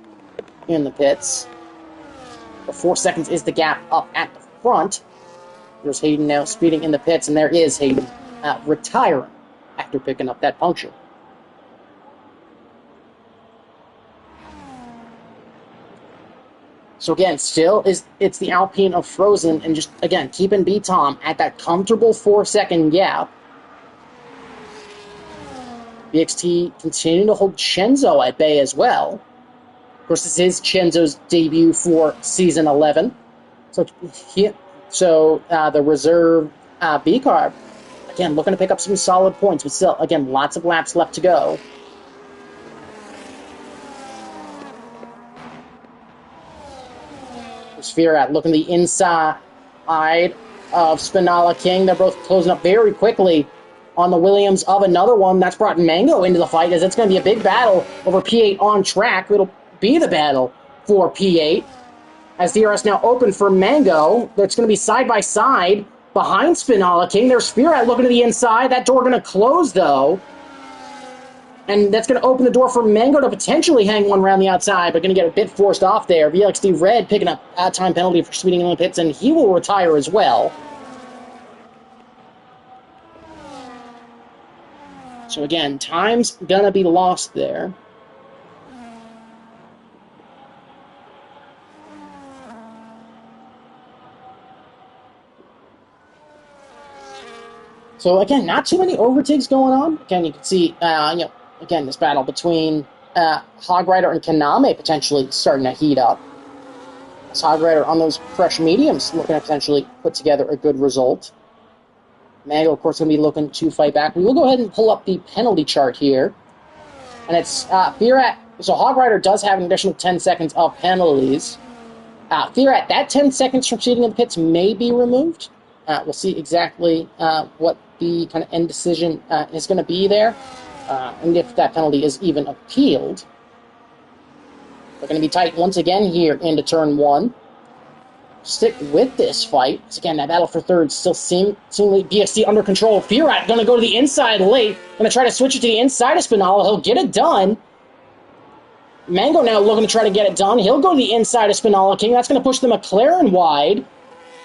in the pits. The 4 seconds is the gap up at the front. There's Hayden now speeding in the pits, and there is Hayden retiring after picking up that puncture. So again, still it's the Alpine of Frozen, and just again keeping B-Tom at that comfortable 4-second gap. BXT continuing to hold Chenzo at bay as well. Of course, this is Chenzo's debut for season 11. So the reserve B car again looking to pick up some solid points, but still again lots of laps left to go. Spherat looking the inside of Spinala King. They're both closing up very quickly on the Williams of another one. That's brought Mango into the fight, as it's going to be a big battle over P8 on track. It'll be the battle for P8. As DRS now open for Mango, that's going to be side by side behind Spinala King. There's Spherat looking to the inside. That door going to close, though. And that's going to open the door for Mango to potentially hang one around the outside, but going to get a bit forced off there. VLXD Red picking up a time penalty for speeding in the pits, and he will retire as well. So again, time's going to be lost there. So again, not too many overtakes going on. Again, you can see, again, this battle between Hog Rider and Kaname potentially starting to heat up. As Hog Rider on those fresh mediums looking to potentially put together a good result. Mango, of course, going to be looking to fight back. We will go ahead and pull up the penalty chart here. And it's so Hog Rider does have an additional 10 seconds of penalties. Fearat, that 10 seconds from cheating in the pits may be removed. We'll see exactly what the kind of end decision is going to be there. And if that penalty is even appealed. They're going to be tight once again here into turn 1. Stick with this fight. So again, that battle for third still seemingly BXC under control. Fearat going to go to the inside late. Going to try to switch it to the inside of Spinala. He'll get it done. Mango now looking to try to get it done. He'll go to the inside of Spinala King. That's going to push the McLaren wide.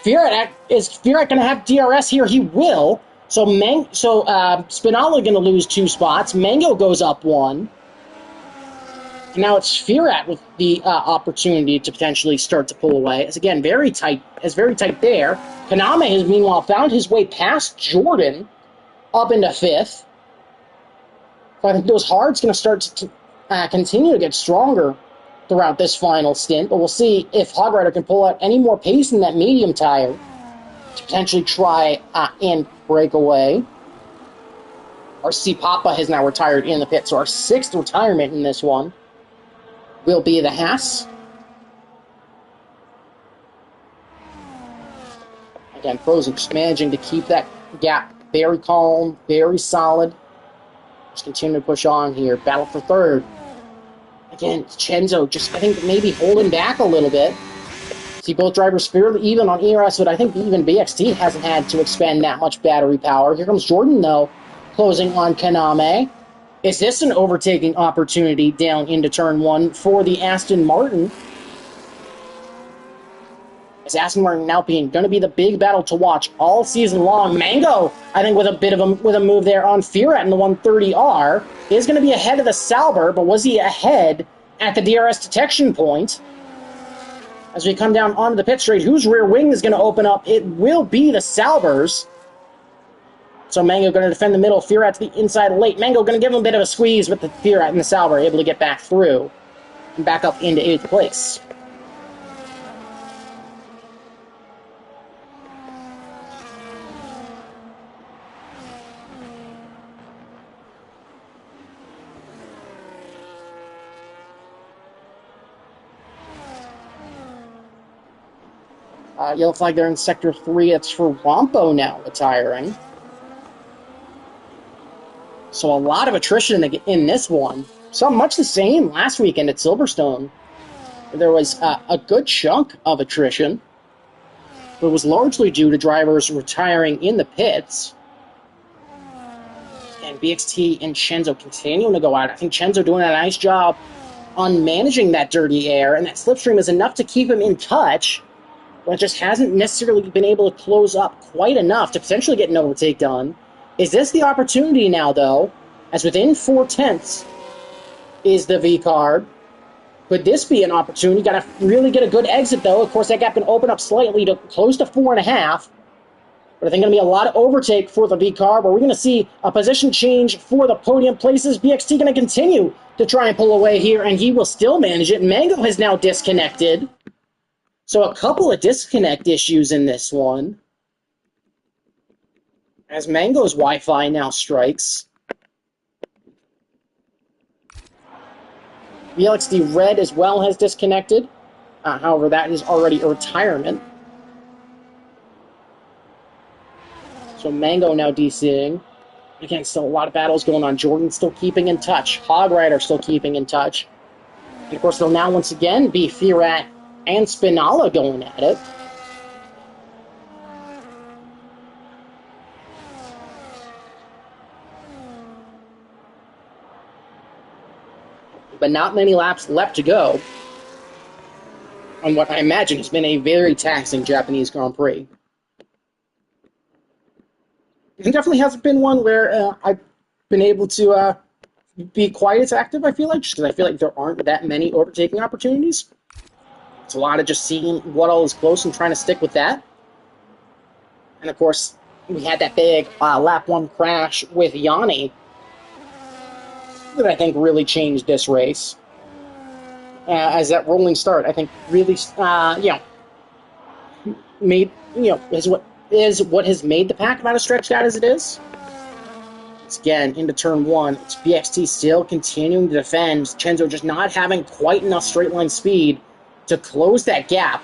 Is Fearat going to have DRS here? He will. So Spinala going to lose 2 spots. Mango goes up 1. And now it's Fearat with the opportunity to potentially start to pull away. It's again very tight. It's very tight there. Kaname has meanwhile found his way past Jordan up into 5th. So I think those hards going to start to continue to get stronger throughout this final stint. But we'll see if Hog Rider can pull out any more pace in that medium tire to potentially try and break away. RC Papa has now retired in the pit, so our 6th retirement in this one will be the Haas. Again, Frozen just managing to keep that gap very calm, very solid. Just continue to push on here. Battle for third. Again, Chenzo just, I think, maybe holding back a little bit. See both drivers fairly even on ERS, but I think even BXT hasn't had to expend that much battery power. Here comes Jordan, though, closing on Kaname. Is this an overtaking opportunity down into turn 1 for the Aston Martin? Is Aston Martin now being going to be the big battle to watch all season long? Mango, I think, with a bit of a move there on Fearat in the 130R, is going to be ahead of the Sauber, but was he ahead at the DRS detection point? As we come down onto the pit straight, whose rear wing is going to open up? It will be the Sauber's. So Mango going to defend the middle. Firat to the inside late. Mango going to give him a bit of a squeeze, but the Firat and the Sauber are able to get back through and back up into 8th place. Yellow flag there in Sector 3. It's for Rompo now retiring. So a lot of attrition in this one. Saw much the same last weekend at Silverstone. There was a good chunk of attrition. But it was largely due to drivers retiring in the pits. And BXT and Chenzo continuing to go out. I think Chenzo doing a nice job on managing that dirty air. And that slipstream is enough to keep him in touch. But just hasn't necessarily been able to close up quite enough to potentially get an overtake done. Is this the opportunity now, though? As within 4/10 is the V-card. Could this be an opportunity? Got to really get a good exit, though. Of course, that gap can open up slightly to close to 4.5. But I think going to be a lot of overtake for the V-card. But we're going to see a position change for the podium places. BXT going to continue to try and pull away here, and he will still manage it. Mango has now disconnected. So a couple of disconnect issues in this one. As Mango's Wi-Fi now strikes. VLXD Red as well has disconnected. However, that is already a retirement. So Mango now DCing. Again, still a lot of battles going on. Jordan still keeping in touch. Hog Rider still keeping in touch. And of course, they'll now once again be Firat and Spinalla going at it. But not many laps left to go on what I imagine has been a very taxing Japanese Grand Prix. It definitely hasn't been one where I've been able to be quite as active, I feel like, just because I feel like there aren't that many overtaking opportunities. It's a lot of just seeing what all is close and trying to stick with that. And of course, we had that big lap 1 crash with Yanni that I think really changed this race. As that rolling start, I think really, made, is what has made the pack about as stretched out as it is. It's again into turn 1. It's BXT still continuing to defend. Chenzo just not having quite enough straight line speed to close that gap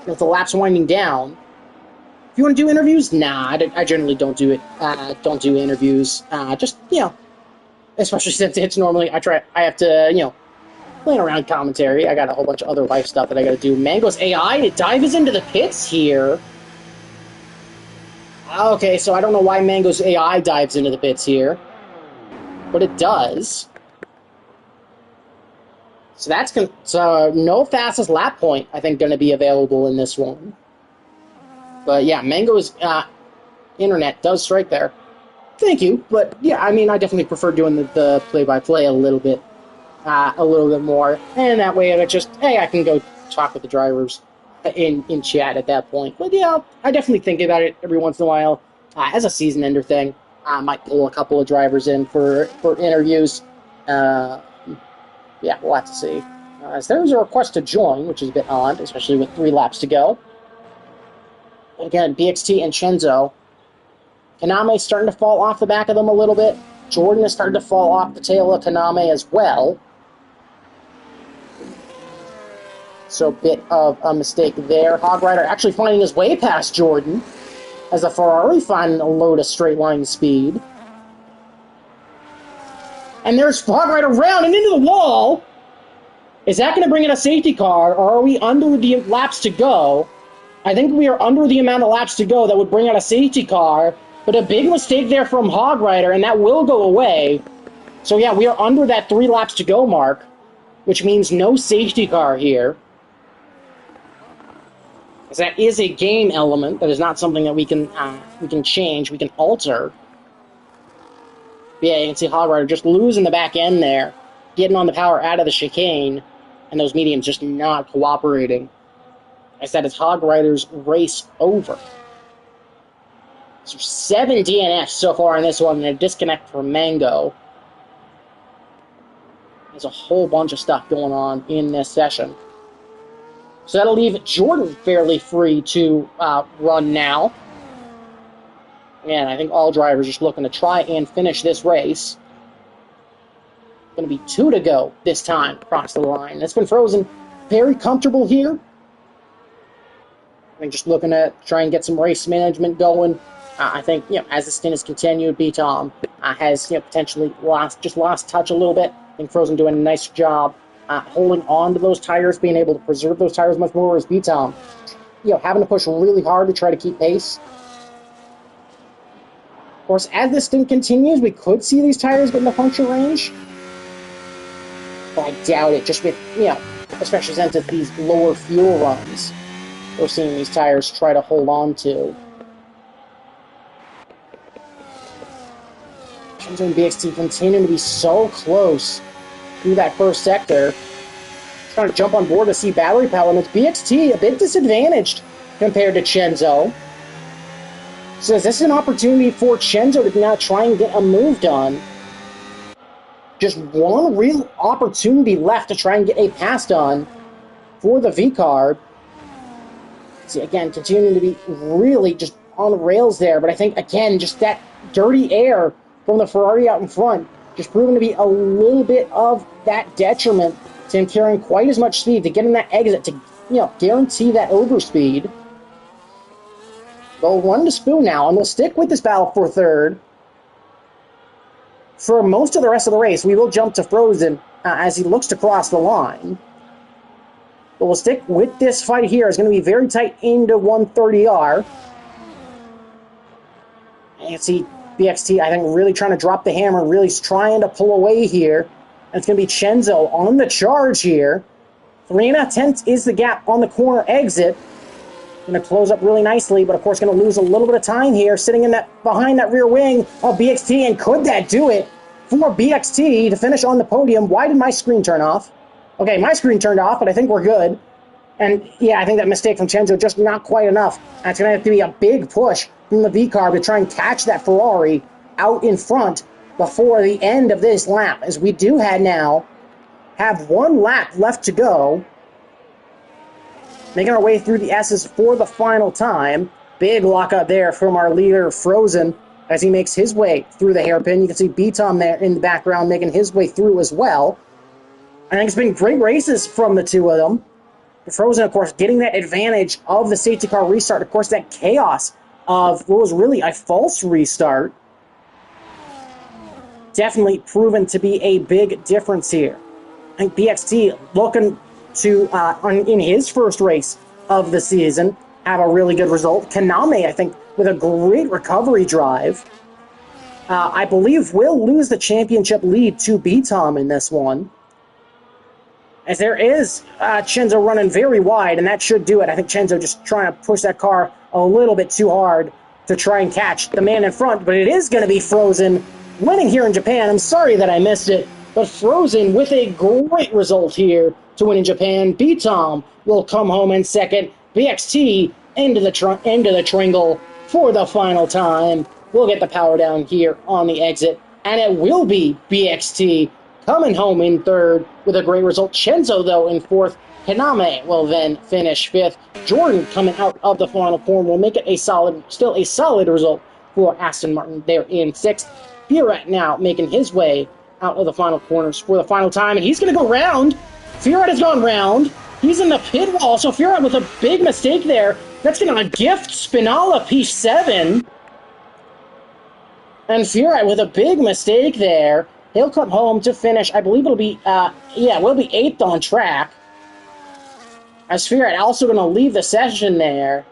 with the laps winding down. If you want to do interviews, nah, I generally don't do it. Don't do interviews. Just, especially since it's normally, I have to, playing around commentary. I got a whole bunch of other life stuff that I got to do. Mango's AI dives into the pits here. Okay, so I don't know why Mango's AI dives into the pits here, but it does. So that's no fastest lap point, I think, going to be available in this one. But yeah, Mango's internet does strike there. Thank you, but yeah, I mean, I definitely prefer doing the play-by-play a little bit more, and that way I can go talk with the drivers in chat at that point. But yeah, I definitely think about it every once in a while as a season ender thing. I might pull a couple of drivers in for interviews. Yeah, we'll have to see. As there is a request to join, which is a bit odd, especially with 3 laps to go. Again, BXT and Chenzo. Kaname starting to fall off the back of them a little bit. Jordan is starting to fall off the tail of Kaname as well. So a bit of a mistake there. Hog Rider actually finding his way past Jordan as the Ferrari finding a load of straight line speed. And there's Hog Rider round and into the wall. Is that going to bring in a safety car, or are we under the laps to go? I think we are under the amount of laps to go that would bring out a safety car, but a big mistake there from Hog Rider, and that will go away. So yeah, we are under that 3 laps to go mark, which means no safety car here. As that is a game element, that is not something that we can change, we can alter. But yeah, you can see Hog Rider just losing the back end there, getting on the power out of the chicane, and those mediums just not cooperating. As that is Hog Rider's race over. So 7 DNFs so far in this one, and a disconnect for Mango. There's a whole bunch of stuff going on in this session. So that'll leave Jordan fairly free to run now. And I think all drivers just looking to try and finish this race. Going to be 2 to go this time across the line. It's been Frozen very comfortable here. I think just looking to try and get some race management going. I think, as the stint has continued, B-Tom has, potentially lost touch a little bit. I think Frozen doing a nice job holding on to those tires, being able to preserve those tires much more, as B-Tom, having to push really hard to try to keep pace. Of course, as this stint continues, we could see these tires get in the puncture range. But I doubt it, just with, especially since it's these lower fuel runs, we're seeing these tires try to hold on to. Chenzo and BXT continuing to be so close through that first sector. Trying to jump on board to see battery power, and it's BXT a bit disadvantaged compared to Chenzo. So this is an opportunity for Chenzo to now try and get a move done. Just one real opportunity left to try and get a pass done for the V-Carb. See, again, continuing to be really just on the rails there, but I think, again, just that dirty air from the Ferrari out in front, just proving to be a little bit of that detriment to him carrying quite as much speed to get in that exit to, guarantee that overspeed. They'll run to Spoon now, and we'll stick with this battle for third. For most of the rest of the race, we will jump to Frozen as he looks to cross the line. But we'll stick with this fight here. It's going to be very tight into 130R. And you see BXT, I think, really trying to drop the hammer, really trying to pull away here. And it's going to be Chenzo on the charge here. 3.5 is the gap on the corner exit. Going to close up really nicely, but of course going to lose a little bit of time here, sitting in that behind that rear wing of BXT. And could that do it for BXT to finish on the podium? Why did my screen turn off? Okay, my screen turned off, but I think we're good. And yeah, I think that mistake from Chenzo just not quite enough. It's going to have to be a big push from the V-Carb to try and catch that Ferrari out in front before the end of this lap, as we do have one lap left to go. Making our way through the S's for the final time. Big lockup there from our leader, Frozen, as he makes his way through the hairpin. You can see B-Tom there in the background making his way through as well. I think it's been great races from the two of them. Frozen, of course, getting that advantage of the safety car restart. Of course, that chaos of what was really a false restart. Definitely proven to be a big difference here. I think BXT looking to, in his first race of the season, have a really good result. Kaname, I think, with a great recovery drive. I believe will lose the championship lead to B-Tom in this one. As there is Chenzo running very wide, and that should do it. I think Chenzo just trying to push that car a little bit too hard to try and catch the man in front, but it is going to be Frozen winning here in Japan. I'm sorry that I missed it, but Frozen with a great result here to win in Japan. B-Tom will come home in second. BXT into the Tringle for the final time. We'll get the power down here on the exit, and it will be BXT coming home in third with a great result. Chenzo, though, in fourth. Kaname will then finish fifth. Jordan coming out of the final corner will make it still a solid result for Aston Martin there in sixth. Fiorot now making his way out of the final corners for the final time, and he's going to go round. Fiorot has gone round. He's in the pit wall, so Fiorot with a big mistake there. That's going to gift Spinalla P7. And Fiorot with a big mistake there. He'll come home to finish, I believe it'll be, will be 8th on track. As Fiorot also going to leave the session there.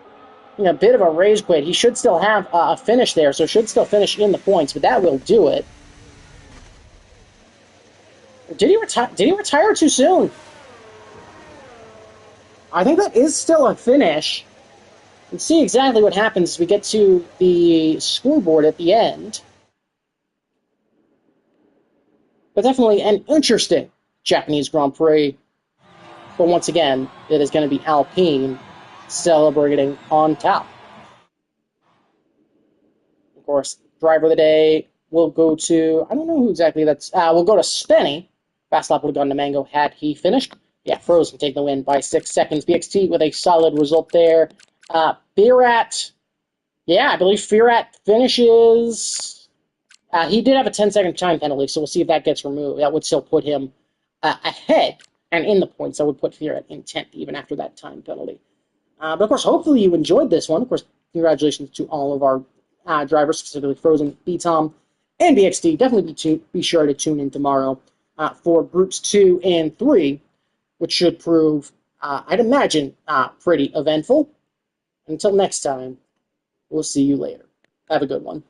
A bit of a rage quit. He should still have a finish there, so should still finish in the points, but that will do it. Did he retire too soon? I think that is still a finish. We'll see exactly what happens as we get to the scoreboard at the end. But definitely an interesting Japanese Grand Prix. But once again, it is going to be Alpine celebrating on top. Of course, driver of the day will go to, I don't know who exactly that's, we'll go to Spenny. Fast lap would have gone to Mango had he finished. Yeah, Frozen take the win by 6 seconds. BXT with a solid result there. Fearat, yeah, I believe Fearat finishes. He did have a 10-second time penalty, so we'll see if that gets removed. That would still put him ahead and in the points. That would put Fearat in 10th even after that time penalty. But of course, hopefully you enjoyed this one. Of course, congratulations to all of our drivers, specifically Frozen, BTOM, and BXT. Definitely be sure to tune in tomorrow for Groups 2 and 3, which should prove, I'd imagine, pretty eventful. Until next time, we'll see you later. Have a good one.